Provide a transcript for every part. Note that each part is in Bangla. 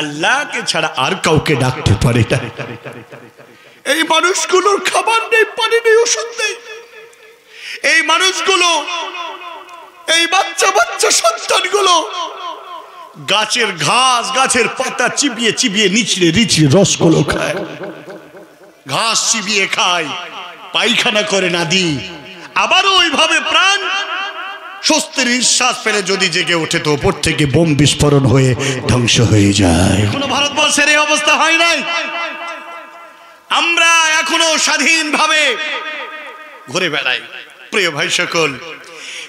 আল্লাহকে ছাড়া আর কাউকে ডাকতে পারে না। এই মানুষগুলোর খাবার নেই, পানি নেই, ওষুধ নেই। এই মানুষগুলো, এই বাচ্চা বাচ্চা সন্তানগুলো গাছের ঘাস, গাছের পাতা চিবিয়ে চিবিয়ে নিচড়ে নিচড়ে রসগুলো খায়, ঘাস চিবিয়ে খায়, পায়খানা করে না দি, আবারও ওইভাবে প্রাণ স্বস্তির নিঃশ্বাস ফেলে যদি জেগে ওঠে তো ওপর থেকে বোম বিস্ফোরণ হয়ে ধ্বংস হয়ে যায়। কোনো ভারতবর্ষের এই অবস্থা হয় নাই। আমরা এখনো স্বাধীনভাবে ঘুরে বেড়াই। প্রিয় ভাই সকল,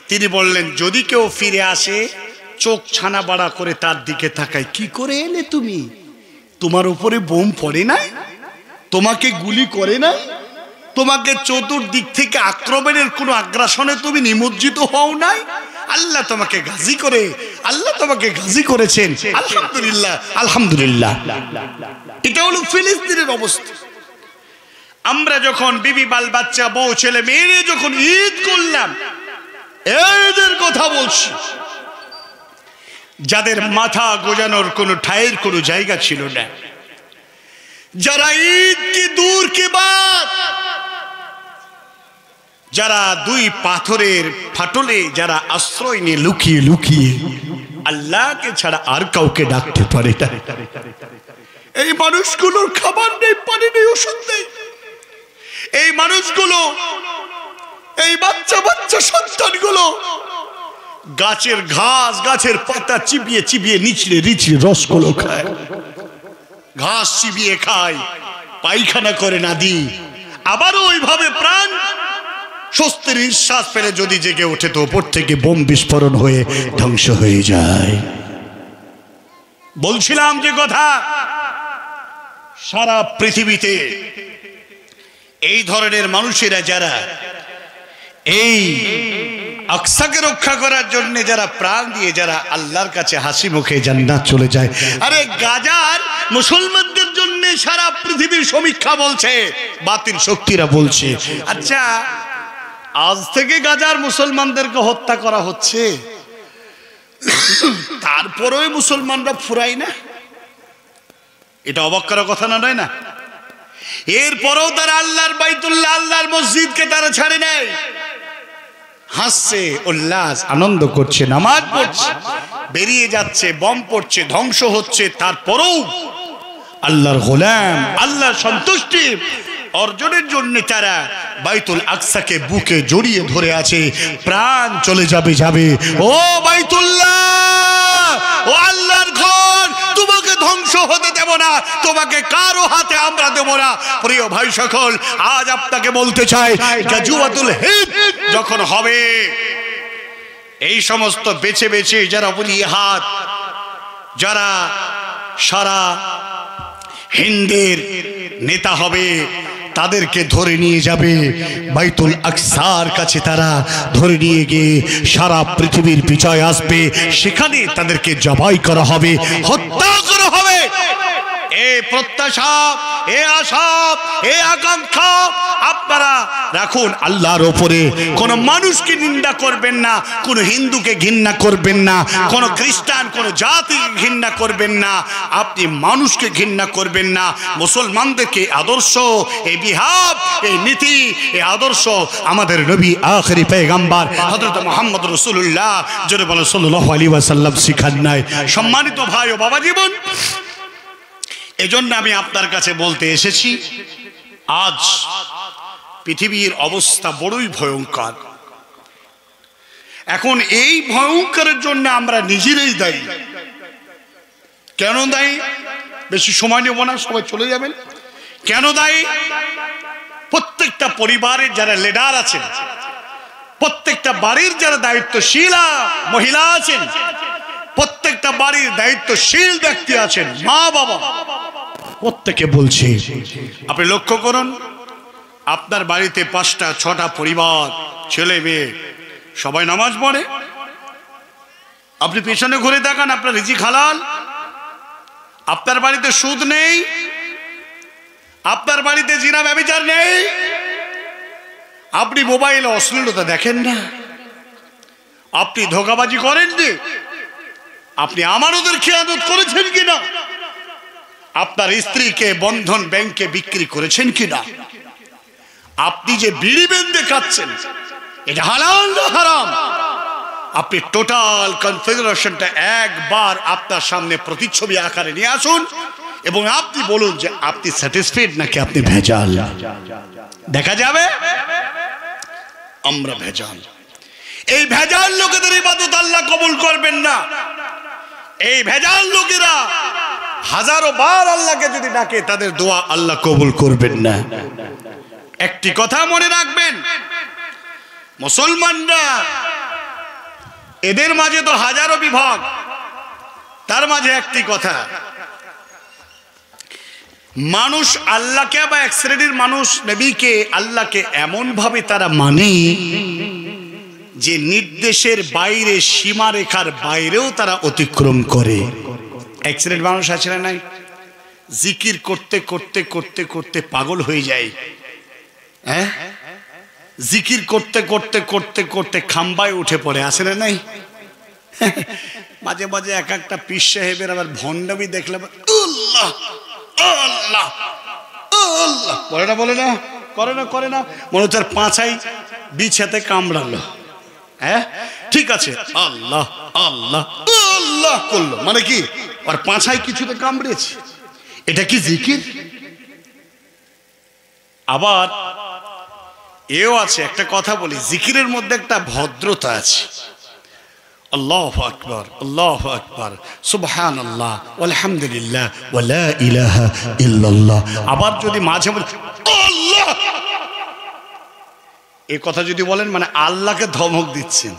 তিনি বললেন যদি কেউ ফিরে আসে চোখ ছানা বাড়া করে তার দিকে তাকায়, কি করে এলে তুমি? তোমার উপরে বোম পড়ে নাই? তোমাকে গুলি করে নাই? তোমাকে চতুর্দিক থেকে আক্রমণের কোন আগ্রাসনে তুমি নিমজ্জিত হও নাই? আল্লাহ তোমাকে গাজী করে, আল্লাহ তোমাকে গাজী করেছেন। আলহামদুলিল্লাহ, আলহামদুলিল্লাহ। এটা হলো ফিলিস্তিনের অবস্থা। আমরা যখন বিবি বাল বাচ্চা বউ ছেলে মেয়ে যখন ঈদ করলাম, এদের কথা বলছি, যাদের মাথা গোজানোর কোনো ঠায়ের কোনো জায়গা ছিল না, যারা ঈদ কি দূর কি বাত, যারা দুই পাথরের ফাটলে যারা আশ্রয় নিয়ে লুকিয়ে লুকিয়ে আল্লাহকে ছাড়া আর কাউকে ডাকতে পারে না। এই মানুষগুলোর খাবার নেই, পানি নেই, ওষুধ নেই। এই মানুষগুলো, এই বাচ্চা বাচ্চা সন্তানগুলো গাছের ঘাস, গাছের পাতা চিবিয়ে চিবিয়ে নিচড়ে নিচড়ে রসগুলো খায়, ঘাস চিবিয়ে খায়, পায়খানা করে না দি, আবারও ওইভাবে প্রাণ স্বস্তির নিঃশ্বাস ফেলে যদি জেগে ওঠে তো ওপর থেকে বোম বিস্ফোরণ হয়ে ধ্বংস হয়ে যায়। বলছিলাম যে কথা, সারা পৃথিবীতে এই ধরনের মানুষেরা যারা এই আকসাকে রক্ষা করার জন্য যারা প্রাণ দিয়ে যারা আল্লাহর কাছে হাসি মুখে জান্নাত চলে যায়। আরে গাজার মুসলমানদের জন্য সারা পৃথিবীর সমীক্ষা বলছে, বাতিল শক্তিরা বলছে, আচ্ছা আজ থেকে গাজার মুসলমানদেরকে হত্যা করা হচ্ছে, তারপরেও মুসলমানরা ফুরাই না? এটা অবাক করার কথা না, নয় না? এরপরেও তারা আল্লাহর বাইতুল্লাহ, আল্লাহর মসজিদকে তারা ছাড়ে নাই। হাসছে, উল্লাস, আনন্দ করছে, নামাজ পড়ছে, বেরিয়ে যাচ্ছে, বম পড়ছে, ধ্বংস হচ্ছে, তারপরেও আল্লাহর গোলাম, আল্লাহর সন্তুষ্টি অর্জনের জন্য তারা বাইতুল আকসাকে বুকে জড়িয়ে ধরে আছে। প্রাণ চলে যাবে যাবে, ও বাইতুল্লাহ, ও আল্লাহর ঘর, তোমাকে ধ্বংস হতে দেব না, তোমাকে কারো হাতে আমরা দেব না। প্রিয় ভাই সকল, আজ আপনাকে বলতে চাই, গাজওয়াতুল হিন্দ যখন হবে, এই সমস্ত বেছে বেছে যারা ওলিহাত, যারা সারা হিন্দের নেতা হবে, তাদেরকে ধরে নিয়ে যাবে বাইতুল আকসার কাছে। তারা ধরে নিয়ে গিয়ে সারা পৃথিবীর বিজয় আসবে, সেখানে তাদেরকে জবাই করা হবে, হত্যা করা হবে। এই প্রত্যাশা, এ আশা, এ আকাঙ্ক্ষা আপনারা রাখুন আল্লাহর ওপরে। কোন মানুষকে নিন্দা করবেন না, কোন হিন্দুকে ঘৃণা করবেন না, কোন খ্রিস্টান, কোন জাতিকে ঘৃণা করবেন না, আপনি মানুষকে ঘৃণা করবেন না। মুসলমানদেরকে আদর্শ, এই বিহাব, এই নীতি, এই আদর্শ আমাদের নবী আখেরি পয়গম্বর হযরত মুহাম্মদ রাসূলুল্লাহ সাল্লাল্লাহু আলাইহি ওয়াসাল্লাম শিখান নাই। সম্মানিত ভাই ও বাবা জীবন, এজন্য আমি আপনার কাছে বলতে এসেছি, আজ পৃথিবীর অবস্থা বড়ই ভয়ঙ্কর। এখন এই ভয়ঙ্করের জন্য আমরা নিজেরাই দায়ী। কেন দায়ী? বেশি সময় নেব না, সবাই চলে যাবেন। কেন দায়ী? প্রত্যেকটা পরিবারের যারা লিডার আছেন, প্রত্যেকটা বাড়ির যারা দায়িত্বশীল মহিলা আছেন, প্রত্যেকটা বাড়ির দায়িত্বশীল ব্যক্তি আছেন, মা বাবা, প্রত্যেকে বলছে, আপনি লক্ষ্য করুন, আপনার বাড়িতে 5টা 6টা পরিবার, ছেলে মেয়ে, সবাই নামাজ পড়ে। আপনি পেছনে ঘুরে দেখান, আপনার রিজিক হালাল, আপনার বাড়িতে সুদ নেই, আপনার বাড়িতে জিনা ব্যভিচার নেই, আপনি মোবাইলে অশ্লীলতা দেখেন না, আপনি ধোঁকাবাজি করেননি, আপনি আমানতের খেয়ানত করেছেন কিনা, আপনার স্ত্রীকে বন্ধন ব্যাংকে বিক্রি করেছেন কিনা, আপনি যে বিড়ি বেঁধে খাচ্ছেন এটা হালাল না হারাম, আপনি টোটাল কনফিগারেশনটা একবার আপনার সামনে প্রতিচ্ছবি আকারে নিয়ে আসুন এবং আপনি বলুন যে আপনি স্যাটিসফাইড নাকি আপনি ভেজাল। দেখা যাবে আমরা ভেজাল। এই ভেজাল লোকেদের ইবাদত আল্লাহ কবুল করবেন না। এই ভেজাল লোকেরা হাজারো বার আল্লাহকে যদি ডাকে তাদের দোয়া আল্লাহ কবুল করবেন না। একটি কথা মনে রাখবেন, মুসলমানরা এদের মাঝে তো হাজারো বিভাগ, তার মাঝে একটি কথা, মানুষ আল্লাহকে বা এক শ্রেণীর মানুষ নবীকে আল্লাহকে এমন ভাবে তারা মানে যে নির্দেশের বাইরে, সীমারেখার বাইরেও তারা অতিক্রম করে। এক শ্রেণীর মানুষ আছে না নাই, জিকির করতে করতে করতে করতে পাগল হয়ে যায়। হ্যাঁ, জিকির করতে করতে করতে করতে খাম্বায় উঠে পড়ে, আসে না নাই? মাঝে মাঝে এক একটা পীর সাহেবের আবার ভণ্ডামি দেখলাম, আল্লাহ আল্লাহ আল্লাহ বলে না, বলে না, করে না, করে না, মনে হচ্ছে পাঁচাই বিছাতে কামড়ালো। হ্যাঁ ঠিক আছে, আল্লাহ আল্লাহ আল্লাহ করলো, মানে কি আর পাঁচাই কিছুতে কামড়েছে, এটা কি জিকির? আবার এও আছে, একটা কথা বলি, জিকিরের মধ্যে একটা ভদ্রতা আছে। আল্লাহু আকবার, আল্লাহু আকবার, সুবহানাল্লাহ, আলহামদুলিল্লাহ, ওয়া লা ইলাহা ইল্লাল্লাহ। আবার যদি মাঝে মাঝে আল্লাহ এই কথা যদি বলেন, মানে আল্লাহকে ধমক দিচ্ছেন।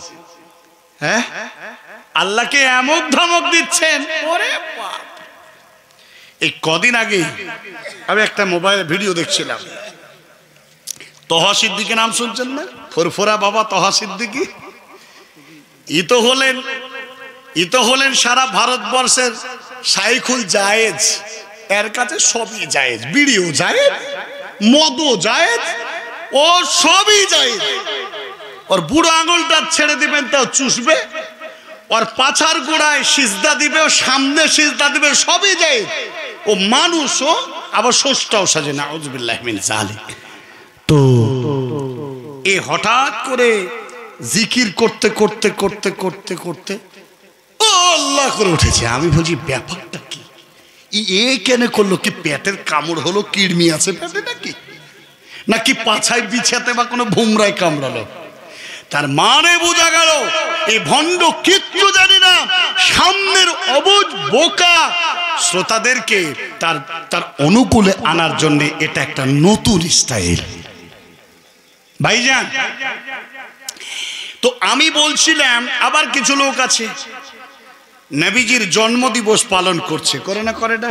হ্যাঁ, আল্লাহকে এমন ধমক দিচ্ছেন। ওরে বাপ! এই কদিন আগে আমি একটা মোবাইলে ভিডিও দেখছিলাম, তহা সিদ্দিকী নাম শুনছেন না? ফুরফুরা বাবা তহা সিদ্দিকী। ই তো হলেন সারা ভারতবর্ষের শাইখুল জায়েজ। এর কাছে সবই জায়েজ, বিড়িও জায়েজ, মদও জায়েজ, ও সবই জায়েজ। ওর বুড়ো আঙুলটা ছেড়ে দিবেন তাও চুষবে, ওর পাছার গোড়ায় সিজদা দিবে, ও সামনে সিজদা দিবে, সবই জায়েজ। ও মানুষও আবার ষষ্ঠটাও সাজে, নাউযুবিল্লাহি মিন যালিক। তো এ হঠাৎ করে জিকির করতে করতে করতে করতে করতে আল্লাহ করে উঠেছে। আমি বলছি ব্যাপারটা কি, এ কেন করলো? কি পেটের কামড় হলো, কিড়মি আছে পেটে নাকি, নাকি পাছায় বিছাতে বা কোনো ভুমরায় কামড়ালো? তার মানে বোঝা গেল এই ভণ্ড কিচ্ছু জানি না, সামনের অবুঝ বোকা শ্রোতাদেরকে তার অনুকূলে আনার জন্য এটা একটা নতুন স্টাইল। ভাইজান, তো আমি বলছিলাম আবার কিছু লোক আছে নবীজির জন্মদিবস পালন করছে, করে না, করে না?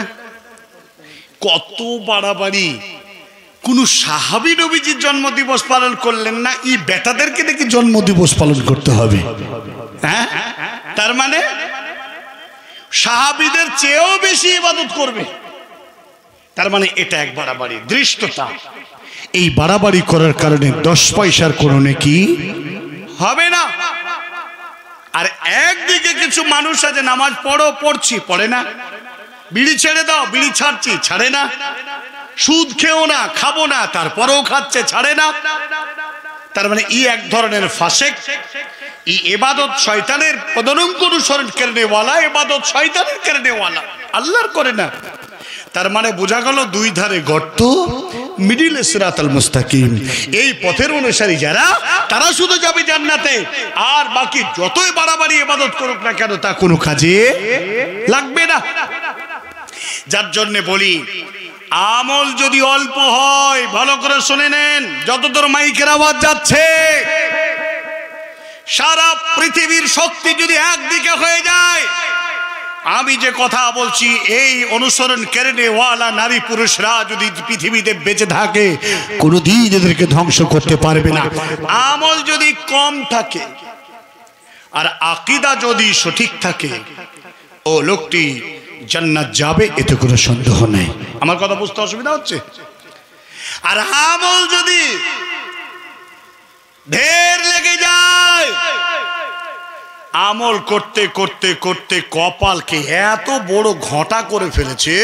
কত বাড়াবাড়ি! কোন সাহাবী নবীজির জন্মদিবস পালন করলেন না, এই বেটাদেরকে নাকি জন্মদিবস পালন করতে হবে। হ্যাঁ, তার মানে সাহাবীদের চেয়েও বেশি ইবাদত করবে। তার মানে এটা এক বাড়াবাড়ি, দৃষ্টতা। এই বাড়াবাড়ি করার কারণে 10 পয়সার কোনো নেকি হবে না। আর একদিকে কিছু মানুষ আছে নামাজ পড়ো, পড়ছি, পড়ে না, বিড়ি ছেড়ে দাও, বিড়ি ছাড়ছি, ছাড়ে না, সুদ খেও না, খাবো না, তারপরেও খাচ্ছে, ছাড়ে না। তার মানে ই এক ধরনের ফাসেক, ই ইবাদত শয়তানের পদনঙ্ক অনুসরণ করেনেওয়ালা, ইবাদত শয়তানের করেনেওয়ালা, আল্লাহর করে না। তার মানে বোঝা গেল দুই ধারে গর্ত, মিডিল সিরাতাল মুস্তাকিম। এই পথের অনুসারী যারা, তারা শুধু যাবে জান্নাতে, আর বাকি যতই বাড়াবাড়ি ইবাদত করুক না কেন তা কোনো কাজে লাগবে না। যার জন্য বলি, আমল যদি অল্প হয়, ভালো করে শুনে নেন, যতদূর মাইকের আওয়াজ যাচ্ছে, সারা পৃথিবীর শক্তি যদি একদিকে হয়ে যায়, আমি যে কথা বলছি এই অনুসরণ করেনেওয়ালা নারী পুরুষরা যদি পৃথিবীতে বেঁচে থাকে, কোনোদিন এদেরকে ধ্বংস করতে পারবে না। আমল যদি কম থাকে আর আকীদা যদি সঠিক থাকে, ও লোকটি জান্নাত যাবে, এতে কোনো সন্দেহ নেই। আমার কথা বুঝতে অসুবিধা হচ্ছে? আর আমল যদি ঢের লেগে যায়, আমল করতে করতে করতে কপালকে এত বড় ঘটা করে ফেলেছে,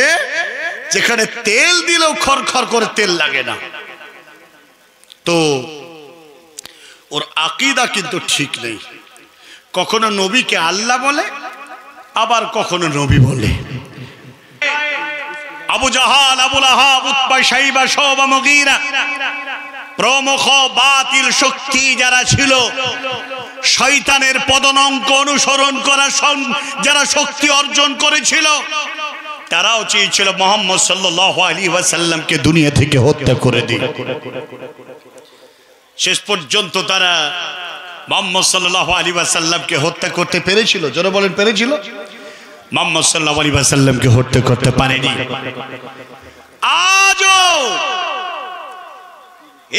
যেখানে তেল দিলেও খরখর করে তেল লাগে না। তো ওর আকীদা কিন্তু ঠিক নেই, কখনো নবীকে আল্লাহ বলে আবার কখনো নবী বলে। আবু জাহাল, আবু লাহাব, উতবা, শাইবা, শুবা, মুগীরা প্রমুখ বাতিল শক্তি যারা ছিল, শয়তানের পদনঙ্ক অনুসরণ করা যারা শক্তি অর্জন করেছিল, তারাও চেয়েছিল মুহাম্মদ সাল্লাল্লাহু আলাইহি ওয়াসাল্লামকে দুনিয়া থেকে হত্যা করে দিন। শেষ পর্যন্ত তারা মুহাম্মদ সাল্লাল্লাহু আলাইহি ওয়াসাল্লামকে হত্যা করতে পেরেছিল? যারা বলেন পেরেছিল? মুহাম্মদ সাল্লাল্লাহু আলাইহি ওয়াসাল্লামকে হত্যা করতে পারেনি। আজও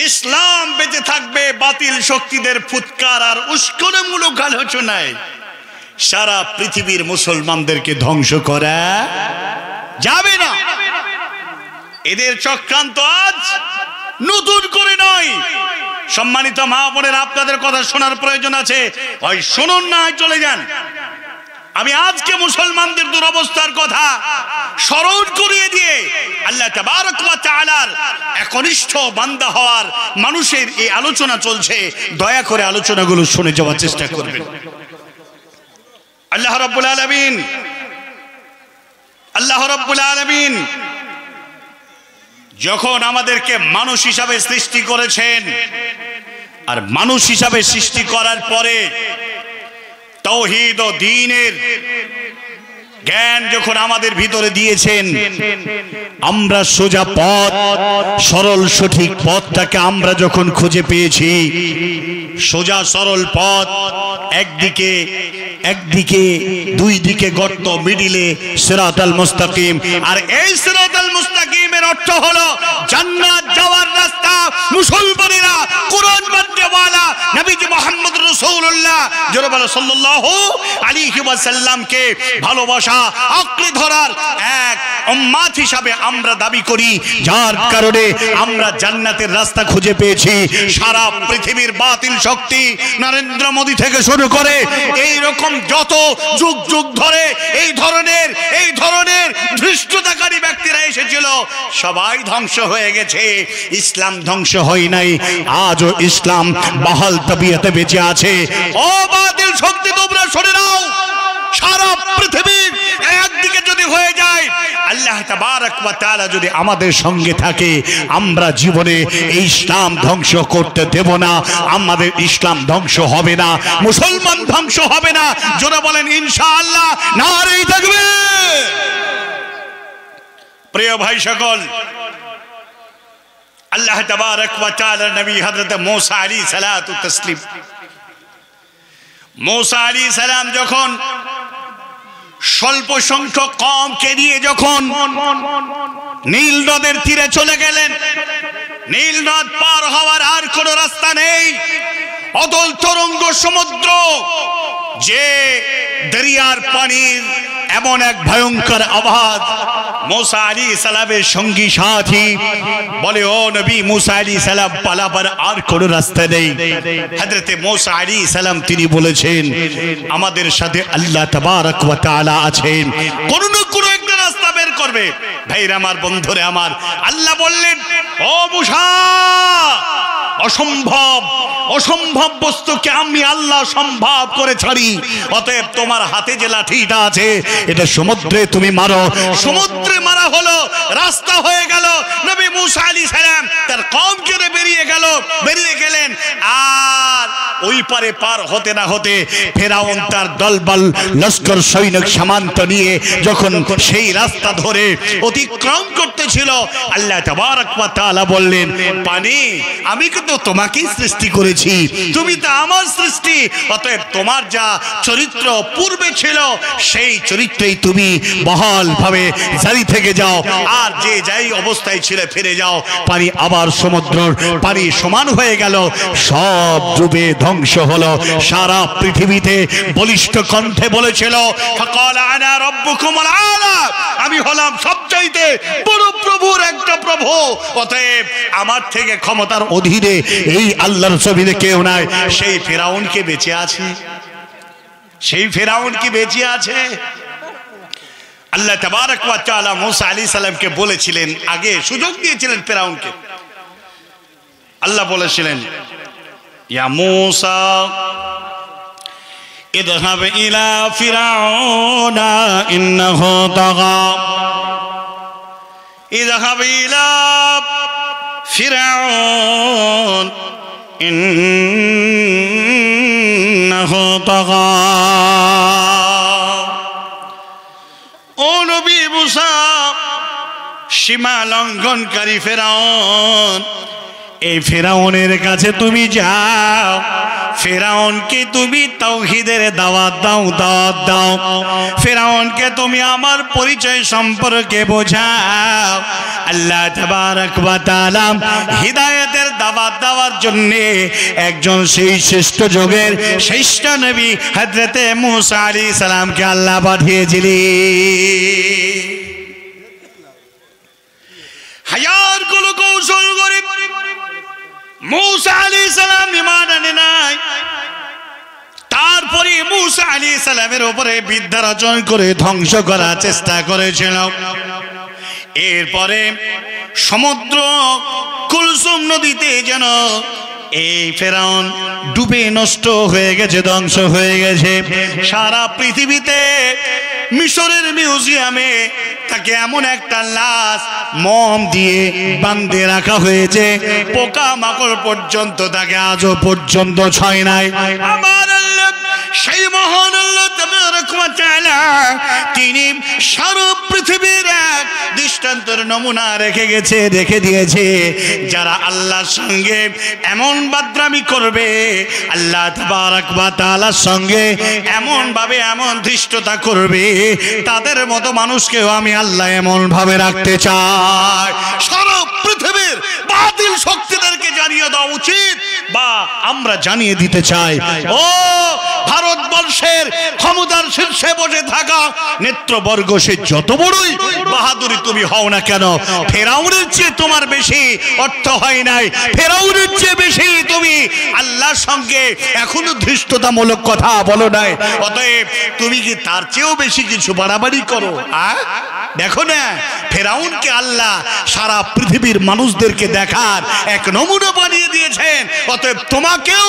ইসলাম বেঁচে থাকবে বাতিল শক্তিদের ফুৎকার আর উস্কানিমূলক আলোচনায়। সারা পৃথিবীর মুসলমানদেরকে ধ্বংস করা যাবে না। এদের চক্রান্ত আজ নতুন করে নয়। সম্মানিত মা বোনেরা, আপনাদের কথা শোনার প্রয়োজন আছে, হয় শুনুন না হয় চলে যান। আমি আজকে মুসলমানদের দুরবস্থার কথা স্মরণ করিয়ে দিয়ে আল্লাহ তাবারক ওয়া তাআলার একনিষ্ঠ বান্দা হওয়ার মানুষের এই আলোচনা চলছে, দয়া করে আলোচনাগুলো শুনে যাওয়ার চেষ্টা করবেন। আল্লাহ রাব্বুল আলামিন যখন আমাদেরকে মানুষ হিসাবে সৃষ্টি করেছেন, আর মানুষ হিসাবে সৃষ্টি করার পরে তাওহীদ ও দ্বীনের জ্ঞান যখন আমাদের ভিতরে দিয়েছেন, আমরা সোজা পথ, সরল সঠিক পথটাকে আমরা যখন খুঁজে পেয়েছি, সোজা সরল পথ, একদিকে দুই দিকে গর্ত, মিডিলে সিরাতাল মুস্তাকিম। আর এই সিরাতাল মুস্তাকিমের অর্থ হলো জান্নাত যাওয়ার রাস্তা। মুসলমানেরা কোরআন মাননেওয়ালা নবীজি মুহাম্মদ রাসূলুল্লাহ সাল্লাল্লাহু আলাইহি ওয়াসাল্লামকে ভালোবাসা, আঁকড়ে ধরার এক উম্মাত হিসাবে আমরা দাবি করি, যার কারণে আমরা জান্নাতের রাস্তা খুঁজে পেয়েছি। সারা পৃথিবীর বাতিল শক্তি, নরেন্দ্র মোদী থেকে শুরু করে এই রকম যত যুগ যুগ ধরে এই ধরনের ধৃষ্টতাকারী ব্যক্তিরা এসেছিল, সবাই ধ্বংস হয়ে গেছে। ইসলাম ধ্বংস হয় নাই, আজও ইসলাম বহাল তবিয়তে বেঁচে আছে। ও বাতিল শক্তি, তোমরা শুনে নাও, সারা পৃথিবীর একদিকে যদি হয়ে যায়, আল্লাহ তাবারক ওয়া তাআলা যদি আমাদের সঙ্গে থাকে, আমরা জীবনে এই ইসলাম ধ্বংস করতে দেব না। আমাদের ইসলাম ধ্বংস হবে না, মুসলমান ধ্বংস হবে না। যারা বলেন ইনশাআল্লাহ, নারে তাকবীর। প্রিয় ভাই সকল, আল্লাহ তাবারক ওয়া তাআলা নবী হযরত মূসা আলাইহিস সালাতু তাসলিম, মূসা আলাইহিস সালাম যখন স্বল্প সংখ্যক কওমকে নিয়ে যখন নীল নদের তীরে চলে গেলেন, নীল নদ পার হওয়ার আর কোনো রাস্তা নেই, অতল তরঙ্গ সমুদ্র, যে দরিয়ার পানির এমন এক ভয়ঙ্কর আওয়াজ। মূসা আলাইহিস সালামের সঙ্গী সাথী বলে, ও নবী মূসা আলাইহিস সালাম, পালাবার আর কোনো রাস্তা নেই। হযরতে মূসা আলাইহিস সালাম তিনি বলেছেন, আমাদের সাথে আল্লাহ তাবারক ওয়া তাআলা আছেন, কোন না কোন একটা রাস্তা বের করবে। ভাইরা আমার, বন্ধুরে আমার, আল্লাহ বললেন, ও মূসা, অসম্ভব বস্তুকে আমি আল্লাহ সম্ভব করে ছাড়ি। অতএব তোমার হাতে যে লাঠিটা আছে, এটা সমুদ্রে তুমি মারো। সমুদ্রে মারা হলো, রাস্তা হয়ে গেল। নবী মূসা আলাইহিস সালাম তার কওমকে বেরিয়ে গেলেন। আর ওই পারে পার হতে না হতে ফেরাউন তার দলবল লস্কর সৈনিক সামন্ত নিয়ে যখন সেই রাস্তা ধরে অতিক্রম করতেছিল, আল্লাহ তাবারক ওয়া তাআলা বললেন, পানি, আমি কিন্তু তোমাকেই সৃষ্টি করেছি, তুমি তো আমার সৃষ্টি। অতএব তোমার যা চরিত্র পূর্বে ছিল, সেই চরিত্রেই তুমি বহাল ভাবে জারি থেকে যাও, আর যে যাই অবস্থায় ছিল ফিরে যাও। পানি আবার সমুদ্রের পানি সমান হয়ে গেল, সব ডুবে ধ্বংস হলো। সারা পৃথিবীতে বলিষ্ঠ কণ্ঠে বলেছিল, ফাকালা আনা রাব্বুকুমুল আলা, আমি হলাম সবচাইতে বড় প্রভুর একটা প্রভু। অতএব আমার থেকে ক্ষমতার অধীনে এই আল্লাহর জমিনে কেউ নাই। সেই ফেরাউন কি বেঁচে আছে? আল্লাহ তাবারক ওয়া তাআলা মূসা আলাইহিস সালামকে বলেছিলেন, আগে সুযোগ দিয়েছিলেন ফেরাউনকে। আল্লাহ বলেছিলেন, ইয়া মূসা ইযহাব ইলা ফিরাউনা ইন্নাহু তাগা, ইযহাব ইলা ফিরাউন ইন্নাহু তাগা। ও নবী মূসা, সীমা লঙ্ঘনকারী ফেরাউন, এই ফেরাউনের কাছে তুমি যাও, ফেরাউনকে তুমি তাওহীদের দাওয়াত দাও, দাওয়াত দাও। ফেরাউনকে তুমি আমার পরিচয় সম্পর্কে বোঝাও। আল্লাহ তাবারক ওয়া তাআলা হিদায়াতের দাওয়াত দেওয়ার জন্য একজন সেই শ্রেষ্ঠ যুগের শ্রেষ্ঠ নবী হযরতে মূসা আলাইহিস সালামকে আল্লাহ পাঠিয়েছিলেন। হাজার গুলো কৌশল করে মূসা আলাইহিস সালাম ঈমান আনে নাই। তারপরে মূসা আলাইহিস সালামের উপরে বিদ্যা রচনা করে ধ্বংস করার চেষ্টা করেছিল। এরপরে সমুদ্র কুলসুম নদীতে যেন এই ফেরাউন ডুবে নষ্ট হয়ে গেছে, ধ্বংস হয়ে গেছে। সারা পৃথিবীতে মিশরের মিউজিয়ামে তাকে এমন একটা লাশ মোম দিয়ে বাঁধে রাখা হয়েছে, পোকা মাকড় পর্যন্ত তাকে আজও পর্যন্ত ছয় নাই। আমার আল্লাহ সেই মহান আল্লাহ তাবারক ওয়া তাআলা তিনি সারা পৃথিবীর এক দৃষ্টান্তর নমুনা রেখে দিয়েছে। যারা আল্লাহর সঙ্গে এমন বাদরামি করবে, আল্লাহ তাবারক ওয়া তাআলার সঙ্গে এমন ভাবে এমন ধৃষ্টতা করবে, তাদের মতো মানুষকেও আমি আল্লাহ এমন ভাবে রাখতে চাই। সারা পৃথিবীর বাতিল শক্তিদেরকে জানিয়ে দেওয়া উচিত, বা আমরা জানিয়ে দিতে চাই, ও ভারতবর্ষের ক্ষমতার শীর্ষে বসে থাকা নেত্রবর্গ, সে যত বড়ই বাহাদুরি তুমি হও না কেন, ফেরাউনের চেয়ে তোমার বেশি অর্থ হয় নাই, ফেরাউনের চেয়ে বেশি তুমি আল্লাহর সঙ্গে এখনো ধৃষ্টতামূলক কথা বলো নাই। অতএব তুমি কি তার চেয়েও বেশি কিছু বাড়াবাড়ি করো? দেখো না, ফেরাউনকে আল্লাহ সারা পৃথিবীর মানুষদেরকে দেখার এক নমুনা বানিয়ে দিয়েছেন। অতএব তোমাকেও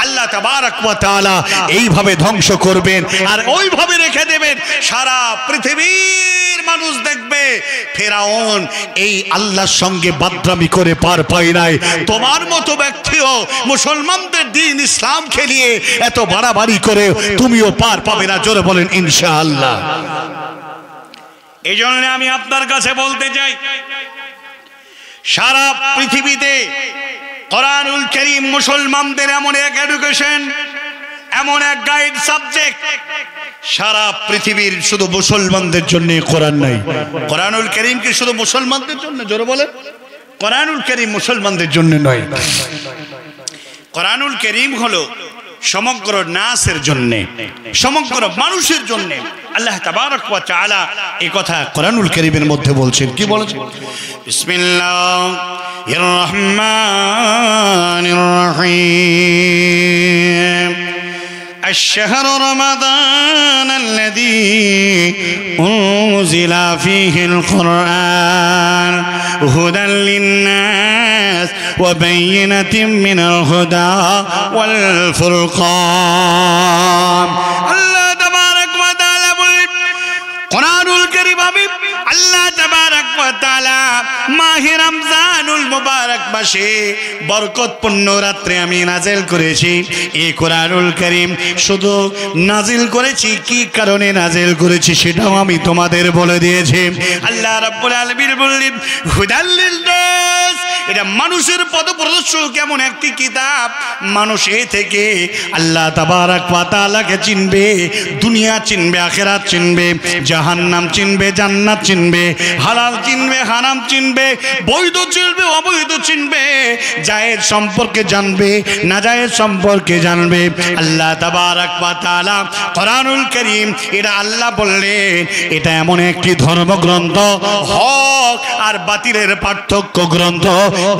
আল্লাহ তাবারক ওয়া তাআলা এইভাবে ধ্বংস করবেন আর ওইভাবে রেখে দেবেন। সারা পৃথিবীর মানুষ দেখবে ফেরাউন এই আল্লাহর সঙ্গে বাদরামি করে পার পায় নাই। তোমার মতো ব্যক্তিও মুসলমানদের দ্বীন ইসলাম খেলিয়ে এত বাড়াবাড়ি করে তুমিও পার পাবে না। জোরে বলেন ইনশাআল্লাহ। এই জন্য আমি আপনার কাছে বলতে চাই, সারা পৃথিবীতে কোরআনুল কারীম মুসলমানদের এমন এক এডুকেশন, এমন এক গাইড সাবজেক্ট, সারা পৃথিবীর শুধু মুসলমানদের জন্য কোরআন নাই। কোরআনুল কারীম কি শুধু মুসলমানদের জন্য? জোরে বলেন, কোরআনুল কারীম মুসলমানদের জন্য নয়। কোরআনুল কারীম হলো সমগ্র নাসের জন্য, সমগ্র মানুষের জন্য। আল্লাহ তাবারক ওয়া তাআলা এই কথা কোরআনুল কারীমের মধ্যে বলছেন। কি বলেছেন? বিসমিল্লাহির রহমানির রহিম। الشهر رمضان الذي أنزل فيه القرآن هدى للناس وبينة من الهدى والفرقان। الله تبارك وتعالى قرآن الكريم আল্লাহ তাবারক ওয়া তাআলা মাহে রমজানুল মুবারক মাসে বরকতপূর্ণ রাত্রে আমি নাজিল করেছি এই কোরআনুল কারীম। শুধু নাজিল করেছি, কি কারণে নাজিল করেছি সেটাও আমি তোমাদের বলে দিয়েছি। আল্লাহ রাব্বুল আলামিন বললেন হুদাল লিন-নাস, এটা মানুষের পথপ্রদর্শক এমন একটি কিতাব, মানুষ এ থেকে আল্লাহ তাবারক ওয়া তাআলাকে চিনবে, দুনিয়া চিনবে, আখিরাত চিনবে, জাহান্নাম চিনবে, জান্নাত চিনবে, হালাল চিনবে, হারাম চিনবে। চিনবে, বৈধ চিনবে, অবৈধ চিনবে, জায়েজ সম্পর্কে জানবে, নাজায়েজ সম্পর্কে জানবে। আল্লাহ তাবারক ওয়া তাআলা কোরআনুল কারীম, এটা আল্লাহ বললেন এটা এমন একটি ধর্মগ্রন্থ, হক আর বাতিলের পার্থক্য গ্রন্থ,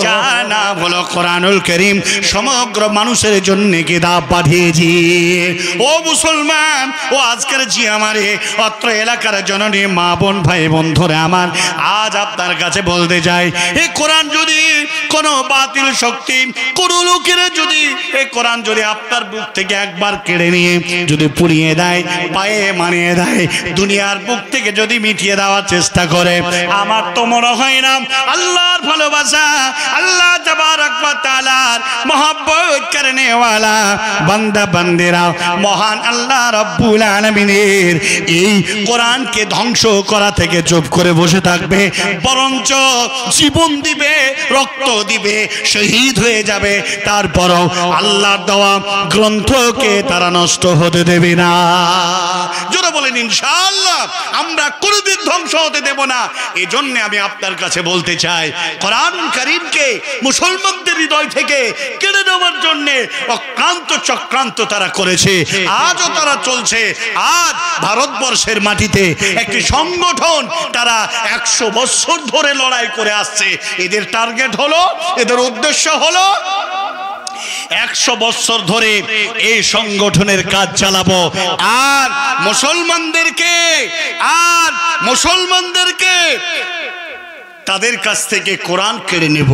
যার নাম হলো কোরআনুল কারীম। সমগ্র মানুষের জন্য কিতাব পাঠিয়েছি। ও মুসলমান, ও আজকের জি আমারে অত্র এলাকার জননী মা বোন ভাই বন্ধুরা আমার, আজ আপনার কাছে বলতে চাই, এই কোরআন যদি কোনো বাতিল শক্তি, কোনো লোকের যদি এই কোরআন যদি আপনার বুক থেকে একবার কেড়ে নিয়ে যদি পুড়িয়ে দেয়, পায়ে মানিয়ে দেয়, দুনিয়ার বুক থেকে যদি মিটিয়ে দেওয়ার চেষ্টা করে, আমার তো মনে হয় না আল্লাহর ভালোবাসা, আল্লাহ তাবারক ওয়া তাআলার মহব্বত করনে ওয়ালা বান্দা বান্দিরা মহান আল্লাহ রাব্বুল আলামিনের এই কোরআনকে ধ্বংস করা থেকে চুপ করে বসে থাকবে, বরঞ্চ জীবন দিবে, রক্ত দিবে, শহীদ হয়ে যাবে, তারপরও আল্লাহর দেওয়া গ্রন্থকে তারা নষ্ট হতে দেবে না। জোরে বলেন ইনশাআল্লাহ, আমরা কোনোদিন ধ্বংস হতে দেব না। এই জন্য আমি আপনার কাছে বলতে চাই, কোরআনুল কারীমকে মুসলমানদের হৃদয় থেকে কেড়ে নেওয়ার জন্য অক্লান্ত চক্রান্ত তারা করেছে, আজও তারা চলছে। আজ ভারতবর্ষের মাটিতে একটি সংগঠন, তারা 100 বছর ধরে লড়াই করে আসছে। এদের টার্গেট হলো, এদের উদ্দেশ্য হলো 100 বছর ধরে এই সংগঠনের কাজ চালাবো, আর মুসলমানদেরকে তাদের কাছ থেকে কোরআন কেড়ে নেব,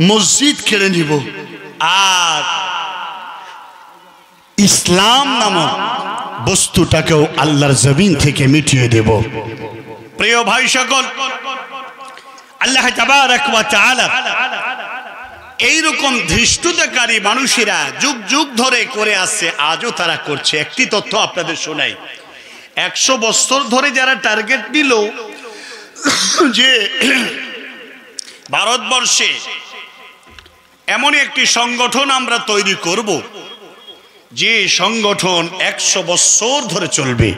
মসজিদ কেড়ে নেব, আর ইসলাম নামক বস্তুটাকেও আল্লাহর জমিন থেকে মিটিয়ে দেব। প্রিয় ভাই সকল, আল্লাহ তাবারক ওয়া তাআলা এইরকম ধৃষ্টতাকারী মানুষেরা যুগ যুগ ধরে করে আসছে, আজও তারা করছে। একটি তথ্য আপনাদের শোনাই, 100 বছর ধরে যারা টার্গেট নিল যে ভারতবর্ষে এমন একটি সংগঠন আমরা তৈরি করব, যে সংগঠন 100 বছর ধরে চলবে।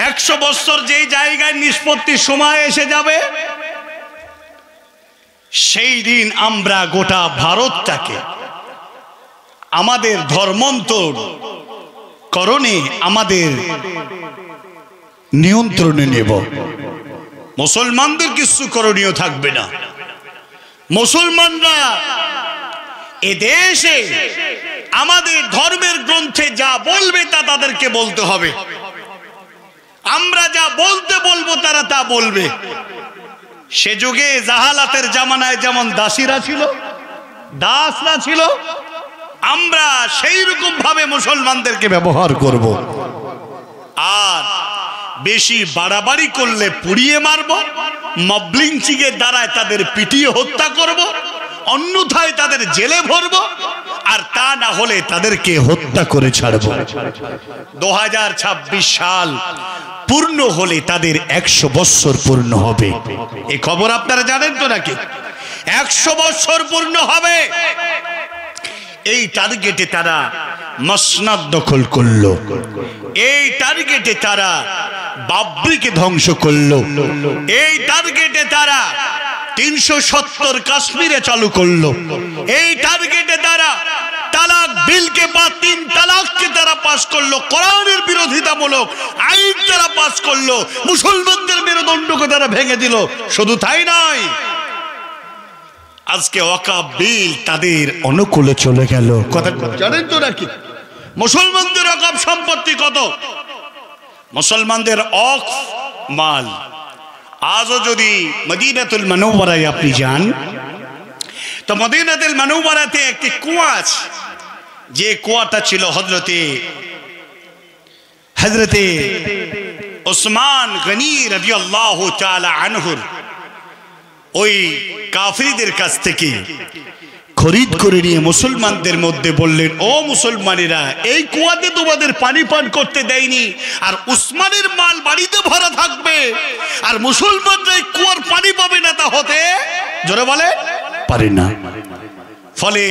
100 বছর যে জায়গায় নিষ্পত্তির সময় এসে যাবে, সেই দিন আমরা গোটা ভারতটাকে আমাদের ধর্মান্তর করণে, আমাদের নিয়ন্ত্রণে নেব। মুসলমানদের কিছু করণীয় থাকবে না। মুসলমানরা এদেশে আমাদের ধর্মের গ্রন্থে যা বলবে তা তাদেরকে বলতে হবে। আমরা যা বলতে বলবো তারা তা বলবে। সে যুগে জাহালাতের জামানায় যেমন দাসীরা ছিল, দাসরা ছিল, আমরা সেই রকম ভাবে মুসলমানদেরকে ব্যবহার করব। আর বেশি বাড়াবাড়ি করলে পুড়িয়ে মারব, মব লিঞ্চিংয়ের দ্বারায় তাদের পিটিয়ে হত্যা করব, অন্যথায় তাদের জেলে ভরব, আর তা না হলে তাদেরকে হত্যা করে ছাড়ব। 2026 সাল পূর্ণ হলে তাদের 100 বছর পূর্ণ হবে। এই খবর আপনারা জানেন তো নাকি? 100 বছর পূর্ণ হবে। এই টার্গেটে তারা মসনদ দখল করলো, এই টার্গেটে তারা বাবরিকে ধ্বংস করলো, এই টার্গেটে তারা 370 কাশ্মীরে চালু করলো, এই টার্গেটে তারা তালাক বিলকে বা 3 তালাককে তারা পাস করলো, কোরআনের বিরোধিতামূলক আইন তারা পাস করলো, মুসলমানদের মেরুদণ্ডকে তারা ভেঙে দিল। শুধু তাই নয়, আজকে ওয়াকফ বিল তাদের অনুকূলে চলে গেল। কথা জানেন তো নাকি? মুসলমানদের ওয়াকফ সম্পত্তি কত? মুসলমানদের ওয়াকফ মাল আজও যদি মদিনাতুল মুনাওয়ারায় আপনি যান, তো মদিনাতুল মুনাওয়ারাতে একটি কুয়া আছে, যে কুয়াটা ছিল হযরতে উসমান গনি রাদিয়াল্লাহু তাআলা আনহুর ওই কাফিরদের কাছ থেকে খরিদ করে নিয়ে মুসলমানদের মধ্যে বললেন, ও মুসলমানেরা, এই কুয়াতে তোমাদের পানি পান করতে দেয়নি, আর উসমানের মাল বাড়িতে ভরা থাকবে, আর মুসলমানরা এই কুয়ার পানি পাবে না, তা হতে জোরে বলে পারে না। ফলে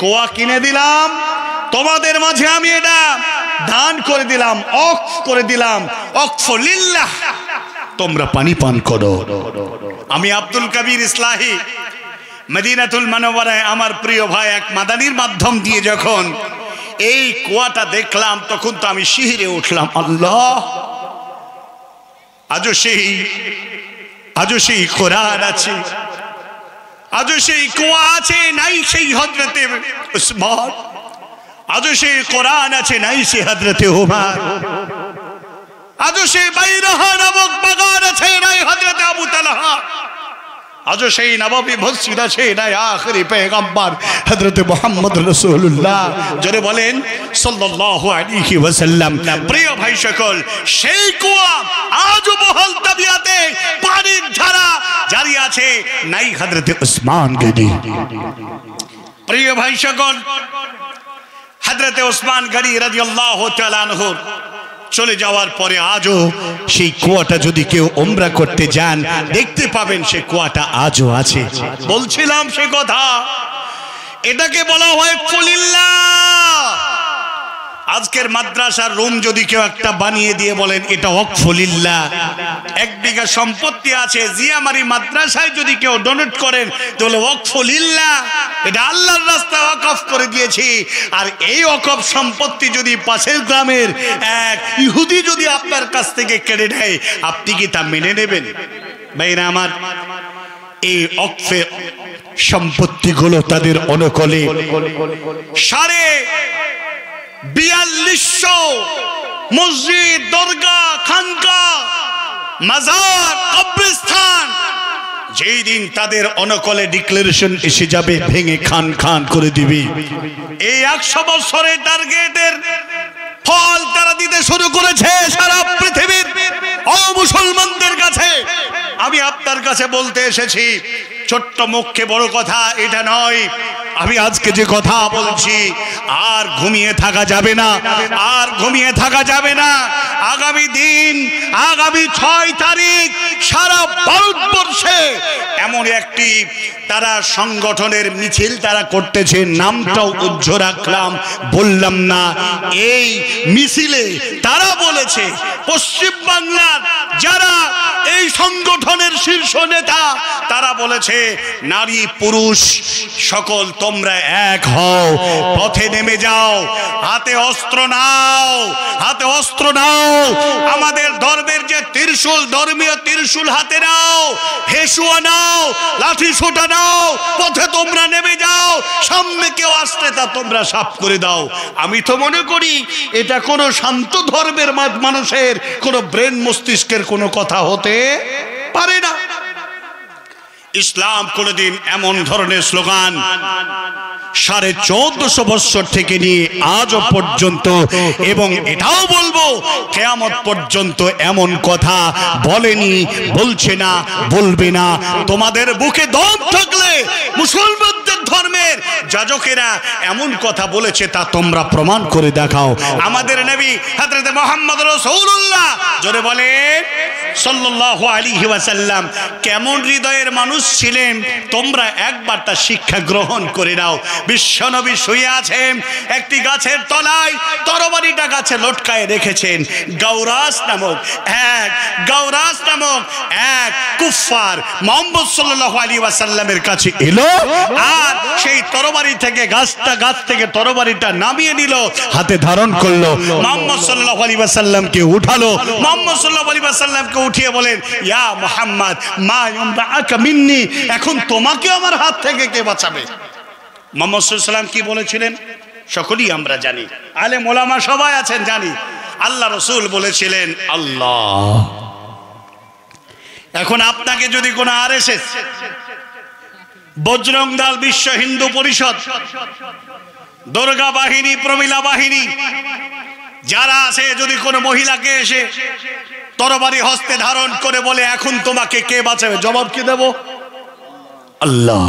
কুয়া কিনে দিলাম, তোমাদের মাঝে আমি এটা দান করে দিলাম, ওয়াকফ করে দিলাম, ওয়াকফ লিল্লাহ, তোমরা পানি পান করো। আমি আব্দুল কবির ইসলাহি মদিনাতুল মুনাওয়ারায় আমার প্রিয় ভাই এক মাদানির মাধ্যম দিয়ে যখন এই কুয়াটা দেখলাম তখন তো আমি শিহরে উঠলাম। আল্লাহ, আজও সেই কোরআন আছে, আজও সেই কুয়া আছে, নাই সেই হযরতে উসমান, আজও সেই কোরআন আছে, নাই সেই হযরতে ওমর, আজও সেই বাইরাহা নামক বাগান আছে, নাই হযরতে আবু তালহা, আজও সেই নববী মসজিদ আছে, নাই আখেরি পয়গম্বর হযরতে মুহাম্মদ রাসূলুল্লাহ। জোরে বলেন সাল্লাল্লাহু আলাইহি ওয়াসাল্লাম। প্রিয় ভাই সকল, সেই কুয়া আজও বহাল তাবিয়াতে পানির ধারা জারি আছে, নাই হযরতে উসমান গনি। প্রিয় ভাই সকল, হযরতে উসমান গনি রাদিয়াল্লাহু তাআলা আনহু চলে যাওয়ার পরে আজও সেই কুয়াটা যদি কেউ উমরা করতে যান দেখতে পাবেন সে কুয়াটা আজও আছে। বলছিলাম সে কথা, এটাকে বলা হয় ফুলিল্লাহ। আজকের মাদ্রাসার রুম যদি কেউ একটা বানিয়ে দিয়ে বলেন এটা ওয়াকফুলিল্লাহ, 1 বিঘা সম্পত্তি আছে জিয়ামারি মাদ্রাসায় যদি কেউ ডোনেট করেন তাহলে ওয়াকফুলিল্লাহ, এটা আল্লাহর রাস্তায় ওয়াকফ করে দিয়েছি। আর এই ওয়াকফ সম্পত্তি যদি পাশের গ্রামের এক ইহুদি যদি আপনার কাছ থেকে কেড়ে নেয়, আপনি কি তা মেনে নেবেন? ভাইরা আমার, এই ওয়াকফে সম্পত্তিগুলো তাদের অনুকূলে 4200 মসজিদ, দরগা, খানকা, মাজার, কবরস্থান যেই দিন তাদের অনুকূলে ডিক্লারেশন এসে যাবে ভেঙে খান খান করে দিবে। এই 100 বছরের টার্গেটের ফল তারা দিতে শুরু করেছে সারা পৃথিবীর অমুসলমানদের কাছে। আমি আপনার কাছে বলতে এসেছি, ছোট্ট মুখে বড় কথা এটা নয়। আমি আজকে যে কথা বলছি আর ঘুমিয়ে থাকা যাবে না, আর ঘুমিয়ে থাকা যাবে না। আগামী দিন, আগামী 6 তারিখ সারা ভারতবর্ষে এমন একটি তারা সংগঠনের মিছিল তারা করতেছে, নামটাও উজ্জ্বল রাখলাম, বললাম না। এই মিছিলে তারা বলেছে পশ্চিম বাংলার যারা এই সংগঠনের শীর্ষ নেতা তারা বলেছে নারী পুরুষ সকল তোমরা এক হও, পথে নেমে যাও, হাতে অস্ত্র নাও, হাতে অস্ত্র নাও। আমাদের ধর্মের যে ত্রিশূল, ধর্মীয় ত্রিশূল হাতে নাও, হেসুয়া নাও, লাঠি সোটা নাও, পথে তোমরা নেমে যাও। সামনে কেউ আসলে তা তোমরা সাফ করে দাও। আমি তো মনে করি এটা কোনো শান্ত ধর্মের মানুষের কোনো ব্রেন মস্তিষ্কের কোনো কথা হতে পারে না। ইসলাম কোনদিন এমন ধরনের স্লোগান 1450 বছর থেকে নিয়ে আজও পর্যন্ত, এবং এটাও বলবো কিয়ামত পর্যন্ত এমন কথা বলেনি, বলছে না, বলবে না। তোমাদের বুকে দম থাকলে মুসলমানদের ধর্মের যাজকেরা এমন কথা বলেছে তা তোমরা প্রমাণ করে দেখাও। আমাদের নবী হযরত মুহাম্মদ রাসূলুল্লাহ জোরে বলেন সাল্লাল্লাহু আলাইহি ওয়াসাল্লাম কেমন হৃদয়ের মানুষ ছিলেন তোমরা একবার তা শিক্ষা গ্রহণ করে নাও। বিশ্বনবী শুয়ে আছেন একটি গাছের তলায়, তরবারিটা গাছে লটকায় রেখেছেন। গাওরাস নামক এক কুফফার মুহাম্মদ সাল্লাল্লাহু আলাইহি ওয়াসাল্লামের কাছে এলো, আর সেই তরবারি থেকে গাছ থেকে তরবারিটা নামিয়ে নিল, হাতে ধারণ করলো, মুহাম্মদ সাল্লাল্লাহু আলাইহি ওয়াসাল্লামকে উঠালো। মুহাম্মদ সাল্লাল্লাহু আলাইহি ওয়াসাল্লামকে উঠিয়ে বলেন, ইয়া মুহাম্মদ মা ইউমদাআকা মিন্নি, এখন তোমাকে আমার হাত থেকে কে বাঁচাবে? মুহাম্মদ সাল্লাল্লাহু আলাইহি ওয়াসাল্লাম কি বলেছিলেন সকলেই আমরা জানি, আলেম ওলামা সবাই আছেন জানি। আল্লাহ রাসূল বলেছিলেন আল্লাহ। এখন আপনাকে যদি কোন আরএসএস, বজরং দল, বিশ্ব হিন্দু পরিষদ, দুর্গা বাহিনী, প্রমিলা বাহিনী যারা আছে, যদি কোনো মহিলাকে এসে তরবারি হস্তে ধারণ করে বলে এখন তোমাকে কে বাঁচাবে, জবাব কি দেব? আল্লাহ।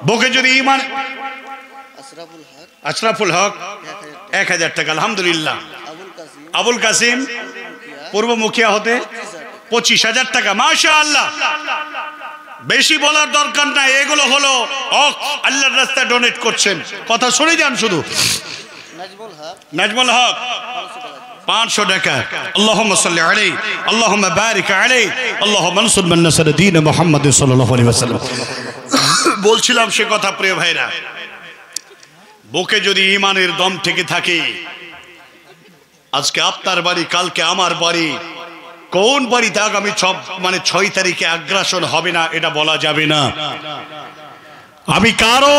বুকে যদি ঈমান, আশরাফুল হক 1000 টাকা, আলহামদুলিল্লাহ। আবুল কাসিম পূর্ব মুখিয়া হতে 25,000 টাকা, মাশাআল্লাহ। বেশি বলার দরকার নাই, এগুলো হলো আল্লাহর রাস্তায় ডোনেট করছেন। কথা শুনে যান শুধু। নাজমুল হক 500 টাকা আল্লাহুম্মা সাল্লি আলাইহি আল্লাহুম্মা বারিক আলাইহি আল্লাহুম্মা আনসুর মান নাসারা দীন মুহাম্মদ সাল্লাল্লাহু আলাইহি ওয়াসাল্লাম। বলছিলাম সে কথা প্রিয় ভাইরা, বুকে যদি ঈমানের দম থেকে থাকে, আজকে আপনার বাড়ি কালকে আমার বাড়ি, কোন বাড়িতে আগামী 6 তারিখে আগ্রাসন হবে না এটা বলা যাবে না। আমি কারো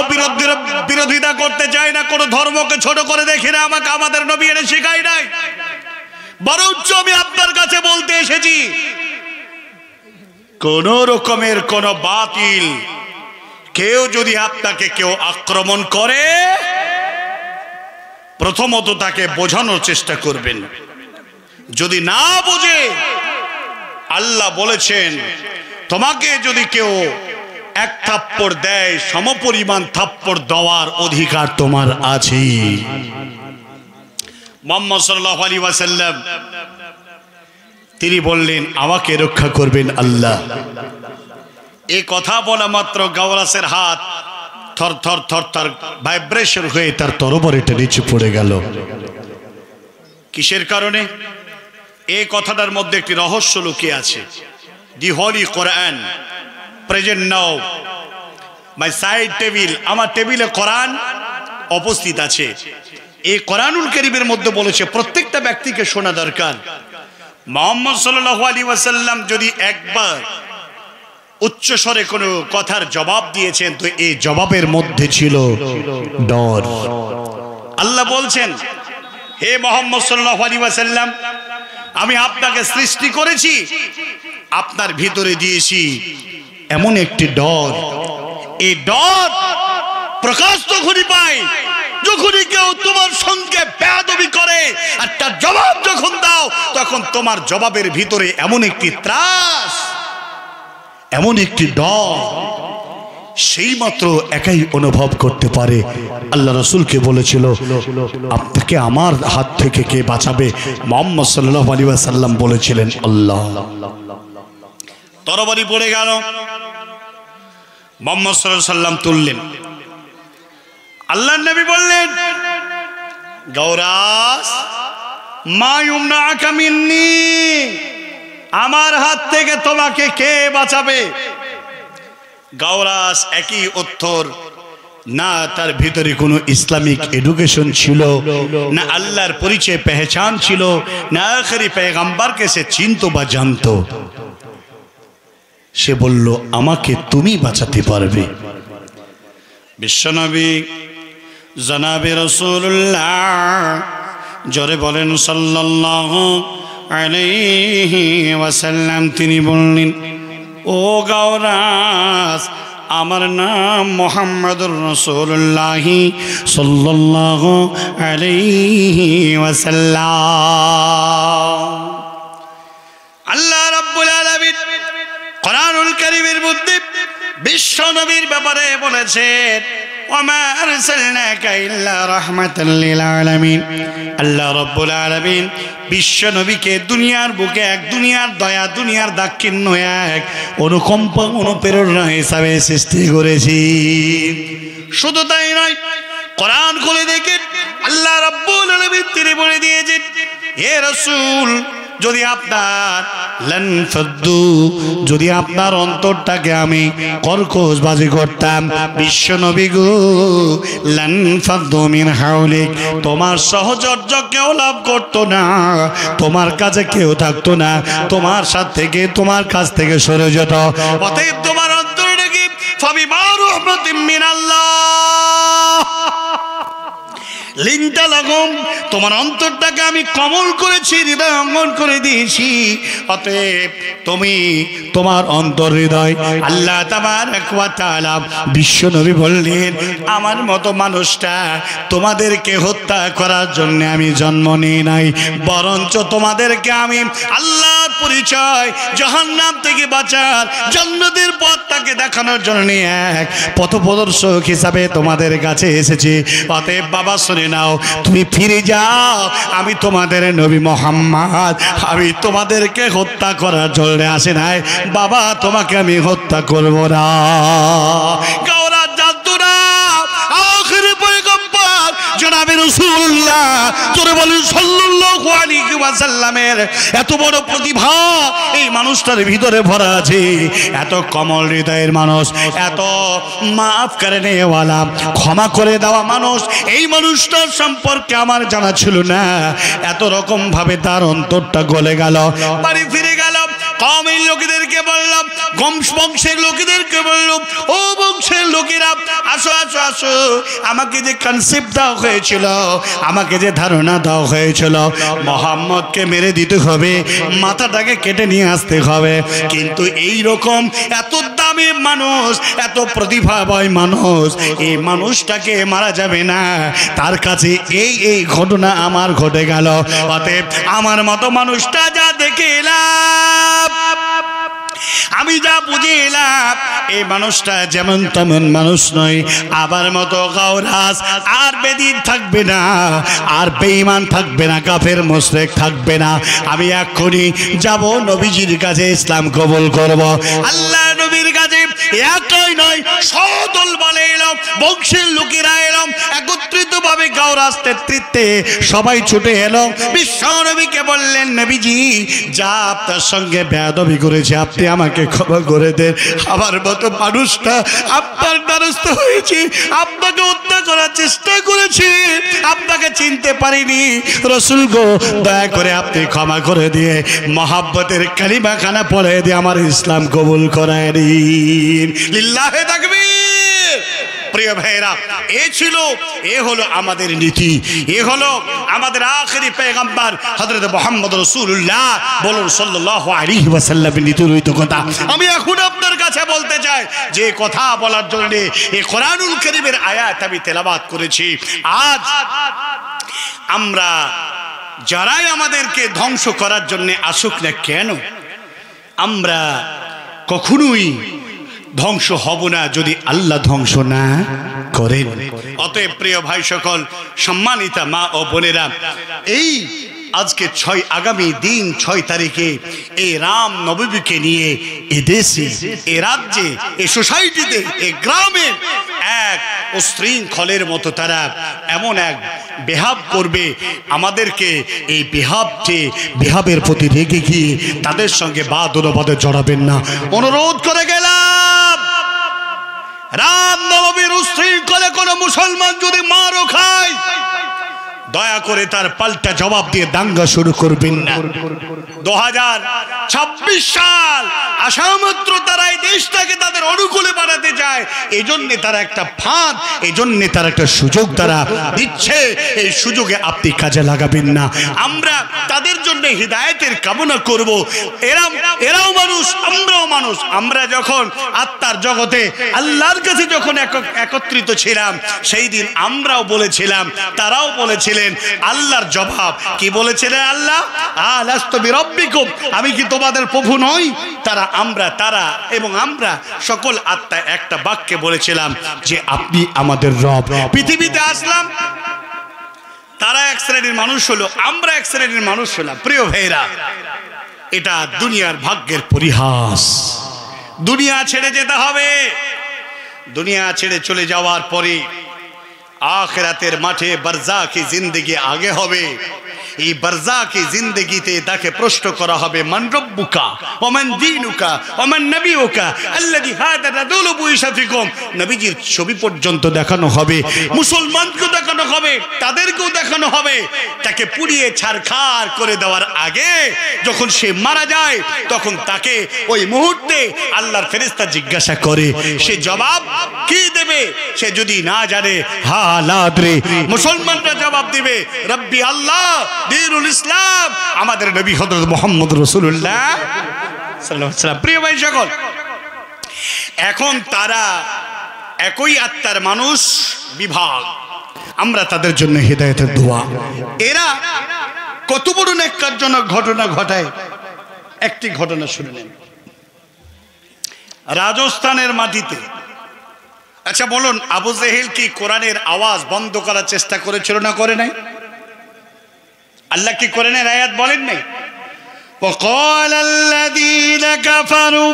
বিরোধিতা করতে চাই না, কোনো ধর্মকে ছোট করে দেখি না, আমাকে আমাদের নবী এনে শেখায় নাই। বরঞ্চ আমি আপনার কাছে বলতে এসেছি, কোন রকমের কোন বাতিল কেউ যদি আপনাকে কেউ আক্রমণ করে, প্রথমত তাকে বোঝানোর চেষ্টা করবেন। যদি না বোঝে, আল্লাহ বলেছেন তোমাকে যদি কেউ এক থাপ্পড় দেয়, সমপরিমাণ থাপ্পড় দেওয়ার অধিকার তোমার আছে। মুহাম্মদ সাল্লাল্লাহু আলাইহি ওয়াসাল্লাম তিনি বললেন আমাকে রক্ষা করবেন আল্লাহ। এই কথা বলা মাত্র গাওরাসের হাত থর থর থর থর ভাইব্রেশন হয়ে তার তরবারিটা নিচে পড়ে গেল। কিসের কারণে? এই কথাটার মধ্যে একটি রহস্য লুকিয়ে আছে। The holy Quran present now my side table, আমার টেবিলে কোরআন উপস্থিত আছে। এই কোরআনুল কারীমের মধ্যে বলেছে প্রত্যেকটা ব্যক্তিকে শোনা দরকার। মুহাম্মদ সাল্লাল্লাহু আলাইহি ওয়াসাল্লাম যদি একবার উচ্চ স্বরে কোনো কথার জবাব দিয়েছেন, তো এই জবাবের মধ্যে ছিল ডর। আল্লাহ বলছেন হে মুহাম্মদ সাল্লাল্লাহু আলাইহি ওয়াসাল্লাম, আমি আপনাকে সৃষ্টি করেছি, আপনার ভিতরে দিয়েছি এমন একটি ডর। এই ডর প্রকাশ তখনই পায় যখনই কেউ তোমার সঙ্গে বেয়াদবি করে, আর তার জবাব যখন দাও, তখন তোমার জবাবের ভিতরে এমন একটি ত্রাস, এমন একটি ডর সেই মাত্র একাই অনুভব করতে পারে। আল্লাহ রাসূলকে বলেছিল আপনাকে আমার হাত থেকে কে বাঁচাবে? মুহাম্মদ সাল্লাল্লাহু আলাইহি ওয়াসাল্লাম বলেছিলেন আল্লাহ। তরবারি পড়ে গেল, মুহাম্মদ সাল্লাল্লাহু আলাইহি ওয়াসাল্লাম তুললেন। আল্লাহর নবী বললেন গাওরাস মা ইউমনাকা মিন্নি, আমার হাত থেকে তোমাকে কে বাঁচাবে? গাওরাস একই উত্তর, না তার ভিতরে কোনো ইসলামিক এডুকেশন ছিল, না আল্লাহর পরিচয় পেহচান ছিল, না আখেরি পয়গম্বরকে সে চিনতো বা জানতো। সে বলল আমাকে তুমি বাঁচাতে পারবে। বিশ্বনবী জনাবে রাসূলুল্লাহ জোরে বলেন সাল্লাল্লাহু আলাইহি ওয়াসাল্লাম, তিনি বললেন ও গাওরাস, আমার নাম মুহাম্মদুর রাসূলুল্লাহ সাল্লাল্লাহু আলাইহি ওয়াসাল্লাম। আল্লাহ রাব্বুল আলামিন কোরআনুল কারীমের মধ্যে বিশ্ব নবীর ব্যাপারে বলেছেন ওয়ামা আরসালনাকা ইল্লা রাহমাতাল লিল আলামিন। আল্লাহ রাব্বুল আলামিন বিশ্ব নবীকে দুনিয়ার বুকে এক, দুনিয়ার দয়া, দুনিয়ার দাক্ষিণ্য এক, অনুকম্পা অনুপ্রেরণা হিসাবে সৃষ্টি করেছি। শুধু তাই নয়, কোরআন খুলে দেখেন আল্লাহ রাব্বুল আলামিন তিনি বলে দিয়েছেন হে রাসূল, যদি আপনার যদি আপনার অন্তরটাকে আমি কর্কশবাজি করতাম, বিশ্ব নবী গো লানফাদ্দু মিন হাওলিক, তোমার সহচর্য কেউ লাভ করতো না, তোমার কাছে কেউ থাকতো না, তোমার সাথে থেকে তোমার কাছ থেকে সরে যেত। অতএব তোমার অন্তরটাকে ফাবিমা রাহমাতিম মিনাল্লাহ লিনটা লাগম, তোমার অন্তরটাকে আমি কমল করেছি, হৃদয় অঙ্গন করে দিয়েছি। অতএব তুমি তোমার অন্তর হৃদয় আল্লাহ তাবারক ওয়া তাআলা বিশ্ব নবী বললেন আমার মতো মানুষটা তোমাদেরকে হত্যা করার জন্য আমি জন্ম নিই নাই, বরঞ্চ তোমাদেরকে আমি আল্লাহর পরিচয়, জাহান্নাম থেকে বাঁচার, জান্নাতের পথটাকে দেখানোর জন্য এক পথপ্রদর্শক হিসাবে তোমাদের কাছে এসেছি। অতএব বাবা শুনে নাও, তুমি ফিরে যাও, আমি তোমাদের নবী মুহাম্মদ, আমি তোমাদেরকে হত্যা করার জন্য আসি নাই বাবা, তোমাকে আমি হত্যা করব না। গাওরাস জানতো না আখিরি পয়গম্বর জনাবে রাসূলুল্লাহ জোরে বলেন সাল্লাল্লাহু আলাইহি ওয়াসাল্লামের এত বড় প্রতিভা এই মানুষটার ভিতরে ভরা আছে। এত কমল হৃদয়ের মানুষ, এত মাফ করে নেওয়ালা, ক্ষমা করে দেওয়া মানুষ, এই মানুষটার সম্পর্কে আমার জানা ছিল না। এত রকম ভাবে তার অন্তরটা গলে গেল। বাড়ি ফিরে গেল, কওমের লোকেদেরকে বললাম, বংশের লোকেদেরকে বললাম, ও বংশের লোকেরা আসো আসো আসো, আমাকে যে কনসেপ্ট দেওয়া হয়েছিল, আমাকে যে ধারণা দেওয়া হয়েছিল মুহাম্মদকে মেরে দিতে হবে, মাথাটাকে কেটে নিয়ে আসতে হবে, কিন্তু এই রকম এত দামি মানুষ, এত প্রতিভাময় মানুষ, এই মানুষটাকে মারা যাবে না। তার কাছে এই ঘটনা আমার ঘটে গেল। অতএব আমার মতো মানুষটা যা দেখে এলাম, আমি যা বুঝে এলাম, এই মানুষটা যেমন তেমন মানুষ নয়। আবার মতো গাওরাস আর বেদিন থাকবে না, আর বেঈমান থাকবে না, কাফের মুশরিক থাকবে না। আমি এক্ষুনি যাব নবীজির কাছে, ইসলাম কবুল করব। আল্লাহ নবীর কাছে একই নয়, সদল বলে এলাম, বংশের লোকেরা এলাম, একত্রিত ভাবে গাওরাস নেতৃত্বে সবাই ছুটে এলো। বিশ্ব নবীকে বললেন, নবীজি যা আপনার সঙ্গে বেয়াদবি করেছে আপনি আমাকে ক্ষমা করে দেন। আমার মতো মানুষটা আপনার দ্বারস্থ হয়েছে, আপনাকে হত্যা করার চেষ্টা করেছি, আপনাকে চিনতে পারিনি। রাসূল গো, দয়া করে আপনি ক্ষমা করে দিয়ে মহাব্বতের কালিমা খানা পড়ে দিয়ে আমার ইসলাম কবুল করায় দিন। লিল্লাহে তাকবীর। প্রিয় ভাইরা, এ হলো আমাদের নীতি, এ হলো আমাদের আখেরি পয়গম্বর হযরত মুহাম্মদ রাসূলুল্লাহ বলুন সাল্লাল্লাহু আলাইহি ওয়াসাল্লামের নীতির কথা। আমি এখন আপনার কাছে বলতে চাই, যে কথা বলার জন্য এই কোরআনুল কারীমের আয়াত আমি তেলাওয়াত করেছি। আজ আমরা যারাই আমাদেরকে ধ্বংস করার জন্য আসুক না কেন, আমরা কখনোই ধ্বংস হব না যদি আল্লাহ ধ্বংস না করেন। অতএব প্রিয় ভাই সকল, সম্মানিতা মা ও বোনেরা, এই আজকে আগামী দিন 6 তারিখে এই রাম নবমীকে নিয়ে এ দেশে, এ রাজ্যে, এ সোসাইটিতে, এ গ্রামে এক উশৃঙ্খলের মতো তারা এমন এক বেহাব করবে, আমাদেরকে এই বেহাবের প্রতি রেগে গিয়ে তাদের সঙ্গে বাদ অনুবাদে জড়াবেন না, অনুরোধ করে গেলাম। রাম নবমীর উশৃঙ্খলে কোনো মুসলমান যদি মারও খায়, দয়া করে তার পাল্টা জবাব দিয়ে দাঙ্গা শুরু করবেন না। 2026 সাল আসা মাত্র তারা এই দেশটাকে তাদের অনুকূলে বানাতে চায়, এই জন্য তারা একটা ফাঁদ, এই জন্য তারা একটা সুযোগ তারা দিচ্ছে। এই সুযোগে আপনি কাজে লাগাবেন না। আমরা তাদের জন্য হিদায়াতের কামনা করব। এরাও মানুষ, আমরাও মানুষ। আমরা যখন আত্মার জগতে আল্লাহর কাছে যখন একত্রিত ছিলাম, সেই দিন আমরাও বলেছিলাম, তারাও বলেছিলেন। আল্লাহর জবাব কি বলেছিলেন? আল্লাহ আলাস্তু বিরাব্বিকুম, আমি কি তোমাদের প্রভু নই? তারা এবং আমরা সকল আত্মা একটা বাক্যে বলেছিলাম যে আপনি আমাদের রব। পৃথিবীতে আসলাম, তারা এক শ্রেণীর মানুষ হলো, আমরা এক শ্রেণীর মানুষ হলাম। প্রিয় ভাইরা, এটা দুনিয়ার ভাগ্যের পরিহাস। দুনিয়া ছেড়ে যেতে হবে। দুনিয়া ছেড়ে চলে যাওয়ার পরে আখিরাতের মাঠে বারজাখি জিন্দেগি আগে হবে। এই বারজাখি জিন্দেগিতে তাকে প্রশ্ন করা হবে, মান রব্বুকা ওয়া মান দীনুকা ওয়া মান নবিয়ুকা আল্লাযী হাদা রাদুলু বুইশাফিকুম। নবীজির ছবি পর্যন্ত দেখানো হবে, মুসলমানকে দেখানো হবে, তাদেরকেও দেখানো হবে। তাকে পুড়িয়ে ছারখার করে দেওয়ার আগে যখন সে মারা যায়, তখন তাকে ওই মুহূর্তে আল্লাহর ফেরেশতা জিজ্ঞাসা করে, সে জবাব কি দেবে? সে যদি না জানে, হা লা আদরি, মুসলমানরা জবাব দিবে, রব্বি আল্লাহ দীনুল ইসলাম, আমাদের নবী হযরত মুহাম্মদ রাসূলুল্লাহ সাল্লাল্লাহু আলাইহি ওয়াসাল্লাম। প্রিয় ভাই সকল, এখন তারা একই আত্মার মানুষ, বিভাগ। আমরা তাদের জন্য হিদায়াতের দোয়া। এরা কত বড় নেককারজনক ঘটনা ঘটায়। একটি ঘটনা শুনে নেন। রাজস্থানের মাটিতে, আচ্ছা বলুন, আবু জেহেল কি কোরআনের আওয়াজ বন্ধ করার চেষ্টা করেছিল না করে নাই? আল্লাহ কি কোরআনের আয়াত বলেন নাই? وقال الذين كفروا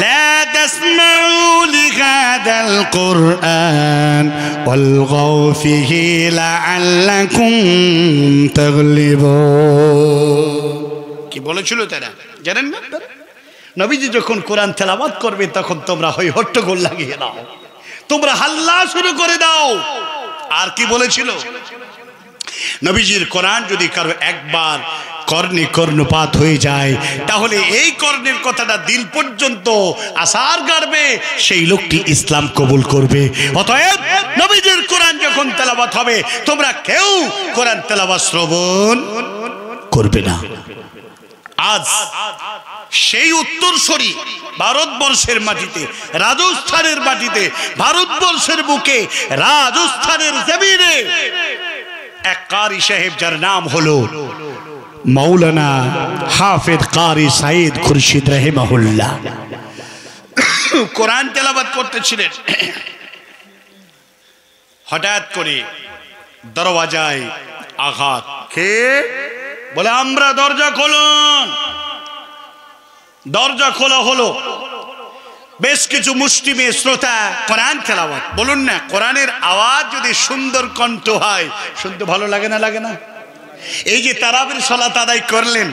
لا تسمعوا لهذا হাযাল কুরআন ওয়ালগাউ ফীহি লাআল্লাকুম তাগলিবুন। কি বলেছিল তারা জানেন না? নবীজি যখন কোরআন তেলাওয়াত করবে তখন তোমরা হই হট্টগোল লাগিয়ে দাও, তোমরা হাল্লা শুরু করে দাও। আর কি বলেছিল? নবীজির কোরআন যদি কারো একবার কর্ণে কর্ণপাত হয়ে যায় তাহলে এই কর্ণের কথাটা দিল পর্যন্ত আসার গাড়বে, সেই লোকটি ইসলাম কবুল করবে। অতএব নবীজির কোরআন যখন তেলাওয়াত হবে তোমরা কেউ কোরআন তেলাওয়াত শ্রবণ করবে না। আজ সেই উত্তরসূরি ভারতবর্ষের মাটিতে, রাজস্থানের মাটিতে, ভারতবর্ষের বুকে, রাজস্থানের জমিনে এক কারি সাহেব যার নাম হলো মৌলানা হাফেজ কারি সাইদ খুরশিদ রাহিমাহুল্লাহ, কোরআন তেলাওয়াত করতেছিলেন। হঠাৎ করে দরওয়াজায় আঘাত। কে বলে? আমরা। দরজা খুলুন। দরজা খোলা হলো। বেশ কিছু মুসলিমে শ্রোতা কোরআন তেলাওয়াত। বলুন না, কোরআনের আওয়াজ যদি সুন্দর কণ্ঠ হয় শুনতে ভালো লাগে না? লাগে না? এই যে তারাবির সালাত আদায় করলেন,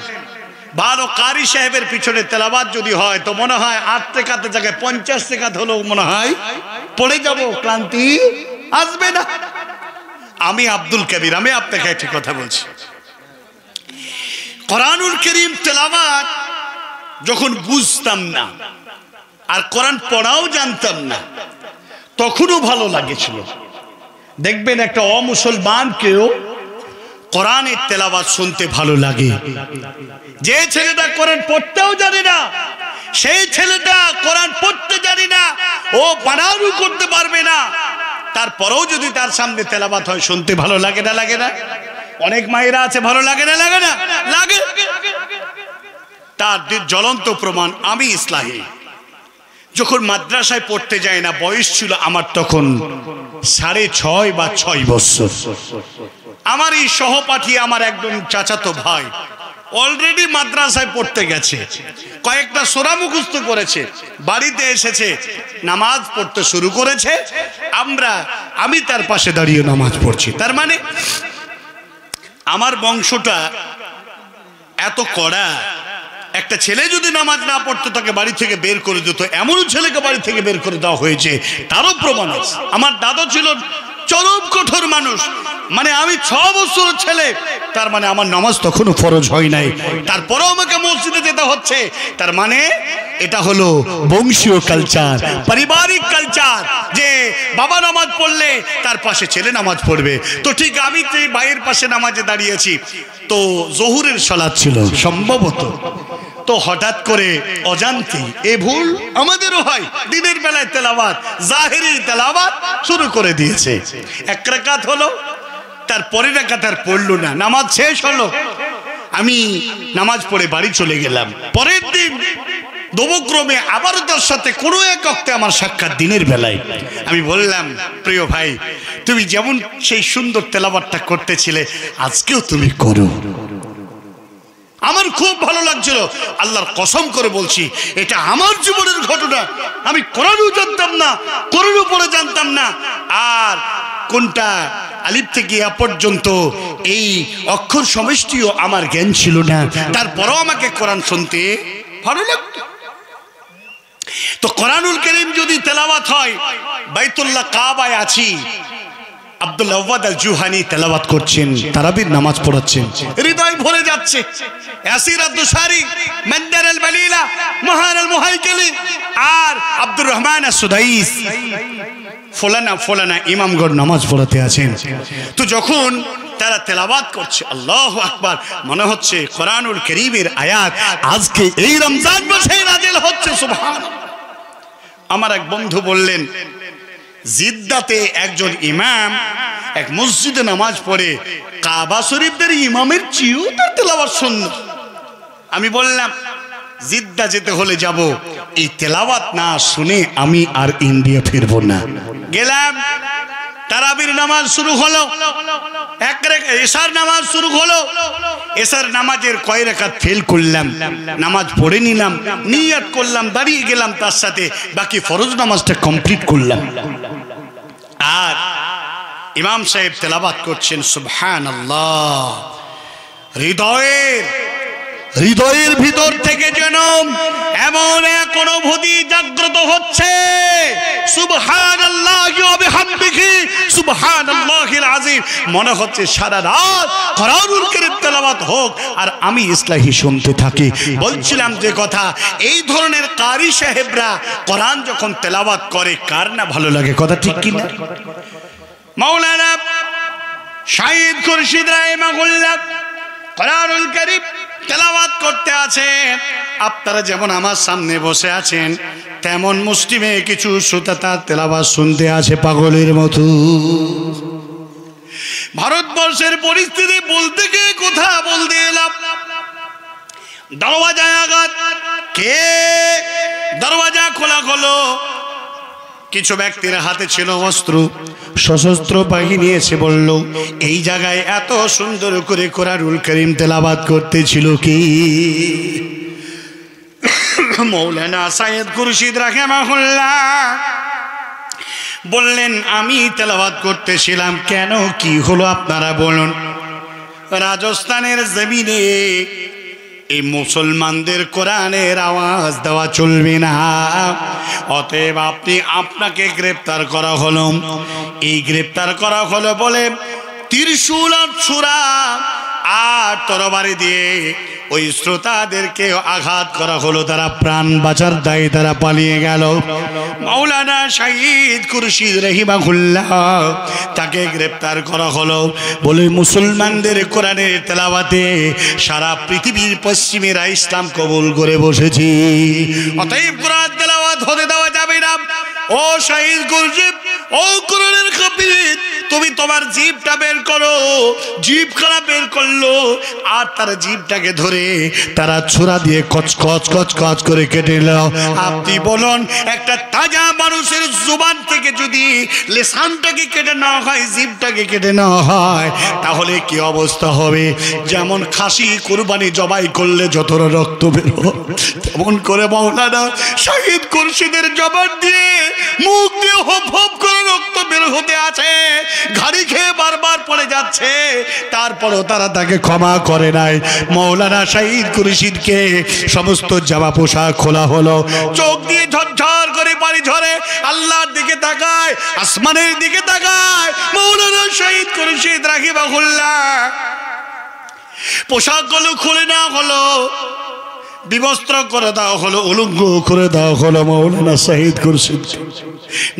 ভালো কারি সাহেবের পিছনে তেলাওয়াত যদি হয় তো মনে হয় 8 টাকাতে জায়গায় 50 টাকা হলেও মনে হয় পড়ে যাব, ক্লান্তি আসবে না। আমি আব্দুল কবির, আমি আপনাকে একটি কথা বলছি। কোরআনুল কারীম তেলাওয়াত যখন বুঝতাম না আর কোরআন পড়াও জানতাম না তখনও ভালো লাগেছিল। দেখবেন একটা অমুসলমানকেও কোরআনের তেলাওয়াত শুনতে ভালো লাগে। যে ছেলেটা কোরআন পড়তেও জানে না, সেই ছেলেটা কোরআন পড়তে জানে না, ও বানানও করতে পারবে না, তারপরেও যদি তার সামনে তেলাওয়াত হয় শুনতে ভালো লাগে না? লাগে না? অনেক মায়েরা আছে, ভালো লাগে না? লাগে না? লাগে। তার জ্বলন্ত প্রমাণ আমি ইসলাহি যখন মাদ্রাসায় পড়তে যাই না, বয়স ছিল আমার তখন 6.5 বা 6 বছর। আমার এই সহপাঠী আমার একজন চাচাতো ভাই অলরেডি মাদ্রাসায় পড়তে গেছে, কয়েকটা সূরা মুখস্থ করেছে, বাড়িতে এসেছে, নামাজ পড়তে শুরু করেছে। আমি তার পাশে দাঁড়িয়ে নামাজ পড়ছি। তার মানে আমার বংশটা এত কড়া, একটা ছেলে যদি নামাজ না পড়তো তাকে বাড়ি থেকে বের করে দিত, এমন ছেলেকে বাড়ি থেকে বের করে দেওয়া হয়েছে তারও প্রমাণ আছে। আমার দাদা ছিল চরম কঠোর মানুষ, মানে আমি 6 বছরের ছেলে, তার মানে আমার নামাজ তখনও ফরজ হয় নাই, তারপরেও আমাকে মসজিদে যেতে হচ্ছে। তার মানে এটা হলো বংশীয় কালচার, পারিবারিক কালচার, যে বাবা নামাজ পড়লে তার পাশে ছেলে নামাজ পড়বে। তো ঠিক আমি তো ভাইয়ের পাশে নামাজে দাঁড়িয়েছি, তো জোহরের সালাত ছিল সম্ভবত, তো হঠাৎ করে অজান্তে এ ভুল আমাদেরও হয়, দিনের বেলায় তেলাওয়াত, জাহেরি তেলাওয়াত শুরু করে দিয়েছে। 1 রাকাত হলো, তারপরে রাকাত আর পড়লো না, নামাজ শেষ হলো, আমি নামাজ পড়ে বাড়ি চলে গেলাম। পরের দিন দমক্রমে আবারও তার সাথে কোনো এক ওয়াক্তে আমার সাক্ষাৎ দিনের বেলায়। আমি বললাম, প্রিয় ভাই, তুমি যেমন সেই সুন্দর তেলাওয়াতটা করতেছিলে আজকেও তুমি করো। আমার খুব ভালো লাগছিল, আল্লাহর কসম করে বলছি এটা আমার জীবনের ঘটনা। আমি কোরআনও জানতাম না, কোরআনও পড়ে জানতাম না, আর কোনটা আলিফ থেকে ইয়া পর্যন্ত এই অক্ষর সমষ্টিও আমার জ্ঞান ছিল না, তারপরেও আমাকে কোরআন শুনতে ভালো লাগতো। তো কোরআনুল কারীম যদি তেলাওয়াত হয়, বাইতুল্লাহ কাবায় আছি, আব্দুল আওয়াদ আল জুহানি তেলাওয়াত করছেন, তারাবির নামাজ পড়াচ্ছেন, হৃদয় ভরে যাচ্ছে। ইয়াসির আদ-দুসারি, মান্দার আল বালিলা, মহান আল মুহাইকিলি, আর আব্দুর রহমান আস-সুদাইস ফলানা ইমামগণ নামাজ পড়াতে আছেন। তো যখন তারা তেলাওয়াত করছে, আল্লাহু আকবার, মনে হচ্ছে কোরআনুল কারীমের আয়াত আজকে এই রমজান মাসে নাযিল হচ্ছে, সুবহানাল্লাহ। আমার এক বন্ধু বললেন, জিদ্দাতে একজন ইমাম এক মসজিদে নামাজ পড়ে কাবা শরীফের ইমামের চেয়েও তার তেলাওয়াত সুন্নাত। আমি বললাম, জিদ্দা যেতে হলে যাব, এই তেলাওয়াত না শুনে আমি আর ইন্ডিয়া ফিরবো না। গেলাম, তারাবির নামাজ শুরু হলো, এক রাকাত এশার নামাজ শুরু হলো, এশার নামাজের কয় রাকাত ফেল করলাম, নামাজ পড়ে নিলাম, নিয়ত করলাম, দাঁড়িয়ে গেলাম, তার সাথে বাকি ফরজ নামাজটা কমপ্লিট করলাম। আর ইমাম সাহেব তেলাওয়াত করছেন সুবহানাল্লাহ। হৃদয়ের ভিতর থেকে যেন এমন এক অনুভূতি জাগ্রত হচ্ছে, সুবহানাল্লাহি ওয়া বিহামদিহি সুবহানাল্লাহিল আযীম। মনে হচ্ছে সারা রাত কোরআনুল কারীম তেলাওয়াত হোক আর আমি ইসলাহি শুনতে থাকি। বলছিলাম যে কথা, এই ধরনের কারি সাহেবরা কোরআন যখন তেলাওয়াত করে কার না ভালো লাগে, কথা ঠিক কি না? মাওলানা শাহিদ খুরশিদ রাহিমাহুল্লাহ কোরআনুল কারীম তেলাওয়াত করতে আছেন। আপনারা যেমন আমার সামনে বসে আছেন, তেমন মুসলিমে কিছু শ্রোতা তার তেলাওয়াত শুনতে আছে পাগলের মতো। ভারতবর্ষের পরিস্থিতি বলতে গিয়ে কথা বলতে এলাম। দরওয়াজায় আঘাত, কে দরওয়াজা খোলা হলো। কিছু ব্যক্তির হাতে ছিল অস্ত্র, সশস্ত্র বাহিনী এসে বলল, এই জায়গায় এত সুন্দর করে কোরআনুল কারীম তেলাওয়াত করতেছিল কি? মাওলানা সাইয়্যিদ খুরশিদ রাহিমাহুল্লাহ বললেন, আমি তেলাওয়াত করতেছিলাম। কেন, কি হলো আপনারা বলুন। রাজস্থানের জমিনে এই মুসলমানদের কোরআনের আওয়াজ দেওয়া চলবে না, অতএব আপনাকে গ্রেপ্তার করা হলো। এই গ্রেপ্তার করা হলো বলে ত্রিশূল আর ছুরা আর তরবারি দিয়ে ওই শ্রোতাদেরকে আঘাত করা হলো। তারা প্রাণ বাঁচার দায়ে তারা পালিয়ে গেল। মাওলানা শাহিদ খুরশিদ রাহিমাহুল্লাহ তাকে গ্রেপ্তার করা হলো বলে মুসলমানদের কোরআনের তেলাওয়াতে সারা পৃথিবীর পশ্চিমেরা ইসলাম কবুল করে বসেছি। অতএব কোরআন তেলাওয়াত হতে দেওয়া যাবে না। ও শাহিদ খুরশিদ, ও কোরআনের হাফিজ, তুমি তোমার জিভটা বের করো। জিভখানা বের করলো আর তার জিভটাকে ধরে তারা ছোরা দিয়ে কচকচ কচকচ করে কেটে নিল। আপনি বলুন, একটা তাজা মানুষের জুবান থেকে যদি লেসানটাকে কেটে নেওয়া হয়, জিভটাকে কেটে নেওয়া হয়, তাহলে কি অবস্থা হবে? যেমন খাসি কুরবানি জবাই করলে যতটা রক্ত বের হয়, তেমন করে মাওলানা শাহিদ খুরশিদের জবান দিয়ে, মুখ দিয়ে হপ হপ করে রক্ত বের হতে আছে। ঘাড়ি খেয়ে বারবার পড়ে যাচ্ছে, তারপরও তারা তাকে ক্ষমা করে নাই। মাওলানা শাহিদ খুরশিদকে সমস্ত জামা পোশাক খোলা হলো, চোখ দিয়ে ঝরঝর করে পানি ঝরে, আল্লাহর দিকে তাকায়, আসমানের দিকে তাকায়। মাওলানা শাহিদ খুরশিদ রাহিমাহুল্লাহ পোশাকগুলো খুলে নেওয়া হলো, বিবস্ত্র করে দেওয়া হলো, উলঙ্গ করে দেওয়া হলো। মাওলানা শাহিদ খুরশিদ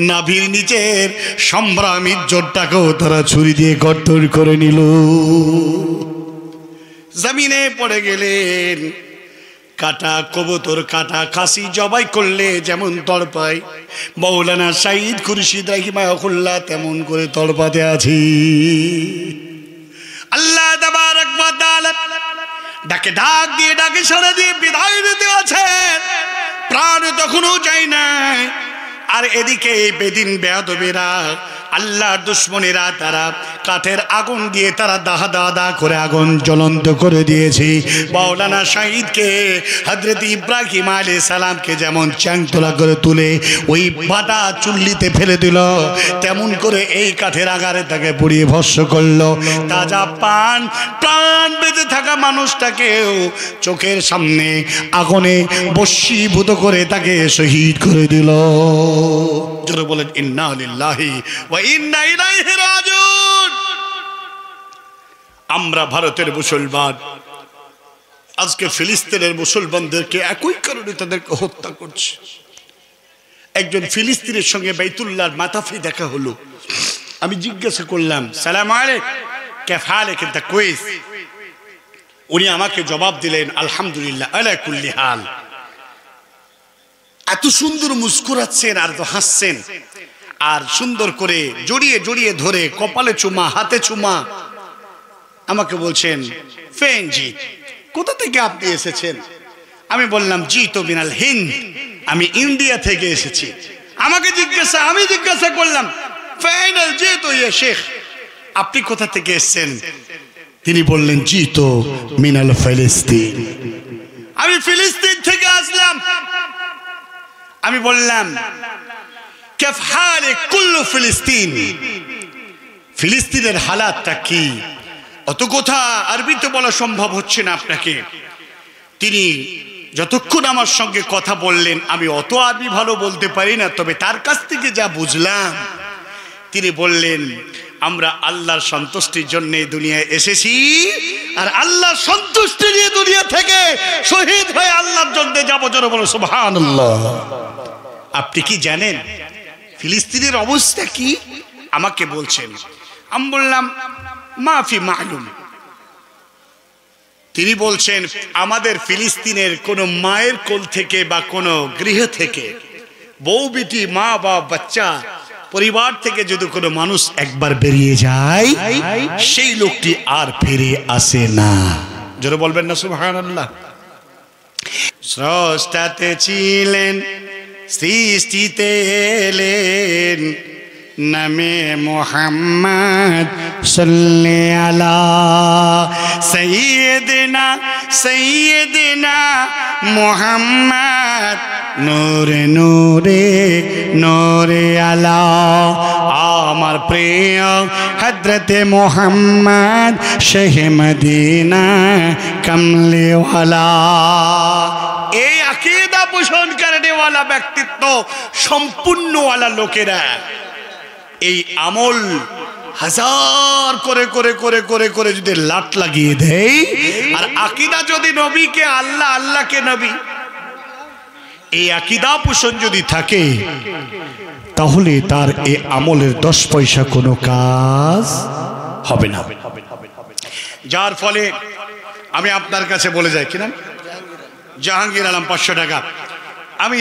নাভির নিচের সম্ভ্রাম ইজ্জতটাকেও তারা ছুরি দিয়ে কর্তন করে নিল। জমিনে পড়ে গেলেন। কাটা কবুতর, কাটা খাসি জবাই করলে যেমন তড়পায়, মাওলানা শাহিদ খুরশিদ রাহিমাহুল্লাহ তেমন করে তড়পাতে আছি। আল্লাহ তাবারক ওয়া তাআলা ডাকে ডাক দিয়ে, ডাকে সাড়া দিয়ে বিদায় দিতে আছেন। প্রাণ তখনও যায় নাই। আর এদিকে বেদিন বেয়াদবেরা, আল্লাহর দুশ্মনেরা, তারা কাঠের আগুন দিয়ে তারা দাহা দাহা করে আগুন জ্বলন্ত করে দিয়েছে। মাওলানা শাহিদকে হযরত ইব্রাহিম আলাইহিস সালামকে যেমন চ্যাংতলা করে তুলে ওই বাটা চুল্লিতে ফেলে দিল, তেমন করে এই কাঠের আগারে তাকে পুড়িয়ে ভস্ম করলো। তাজা প্রাণ বেঁচে থাকা মানুষটাকেও চোখের সামনে আগুনে বশীভূত করে তাকে শহীদ করে দিল। যারা বলেন ইন্না লিল্লাহি ওয়া ইন্না ইলাইহি রাজিউন। আমরা ভারতের মুসলমান আজকে ফিলিস্তিনের মুসলমানদেরকে একই কারণে তাদেরকে হত্যা করছে। একজন ফিলিস্তিনের সঙ্গে বাইতুল্লাহর মাতাফি দেখা হলো। আমি জিজ্ঞাসা করলাম, সালাম আলাইকুম, কেফ হালেক আনতা কুইস? উনি আমাকে জবাব দিলেন, আলহামদুলিল্লাহ আলা কুল্লি হাল। এত সুন্দর মুস্কুরাচ্ছেন আর তো হাসছেন, আর সুন্দর করে জড়িয়ে জড়িয়ে ধরে কপালে চুমা, হাতে চুমা। আমাকে বলছেন, ফেনজি, কোথা থেকে আপনি এসেছেন? আমি বললাম, জি তো মিনাল হিন্দ, আমি ইন্ডিয়া থেকে এসেছি। আমি জিজ্ঞাসা করলাম, ফাইনাল যে তো ইয়ে শেখ, আপনি কোথা থেকে এসেছেন? তিনি বললেন, জি তো মিনাল ফিলিস্তিন, আমি ফিলিস্তিন থেকে আসলাম। আমি বললাম, কেফ হালে কুল্লু ফিলিস্তিন, ফিলিস্তিনের হালাতটা কি? অত কথা আরবিতে বলা সম্ভব হচ্ছে না আপনাকে। তিনি যতক্ষণ আমার সঙ্গে কথা বললেন, আমি অত আরবি ভালো বলতে পারি না, তবে তার কাছ থেকে যা বুঝলাম, তিনি বললেন, আমরা আল্লাহর সন্তুষ্টির জন্য দুনিয়ায় এসেছি, আর আল্লাহর সন্তুষ্টি নিয়ে দুনিয়া থেকে শহীদ হয়ে আল্লাহর জন্য যাবো। জোরে বলো সুবহানাল্লাহ। আপনি কি জানেন ফিলিস্তিনের অবস্থা কি? আমাকে বলছেন। আমি বললাম, মাফি মালুম। তিনি বলছেন, আমাদের ফিলিস্তিনের কোনো মায়ের কোল থেকে বা কোনো গৃহ থেকে বউ বিটি, মা বা বাচ্চা, পরিবার থেকে যদি কোনো মানুষ একবার বেরিয়ে যায়, সেই লোকটি আর ফিরে আসে না। জোরে বলবেন না সুবহানাল্লাহ। স্রষ্টাতে ছিলেন, সৃষ্টিতে এলেন, নামে মুহাম্মদ সাল্লি আলা সাইয়্যিদিনা সাইয়্যিদিনা মুহাম্মদ নূরে নূরে নূরে আলা। আমার প্রিয় হযরতে মুহাম্মদ শাহে মদিনা কমলিওয়ালা। এই আকীদা পোষণকারীওয়ালা ব্যক্তিত্ব সম্পূর্ণওয়ালা লোকেরা এই আমল হাজার করে করে করে করে করে যদি লাট লাগিয়ে দেয়, আর আকীদা যদি নবীকে আল্লাহ, আল্লাহকে নবী, এই আকীদা পোষণ যদি থাকে, তাহলে তার এই আমলের 10 পয়সা কোনো কাজ হবে না। যার ফলে আমি আপনার কাছে বলে যাই, কিনা জাহাঙ্গীর আলম 500 টাকা।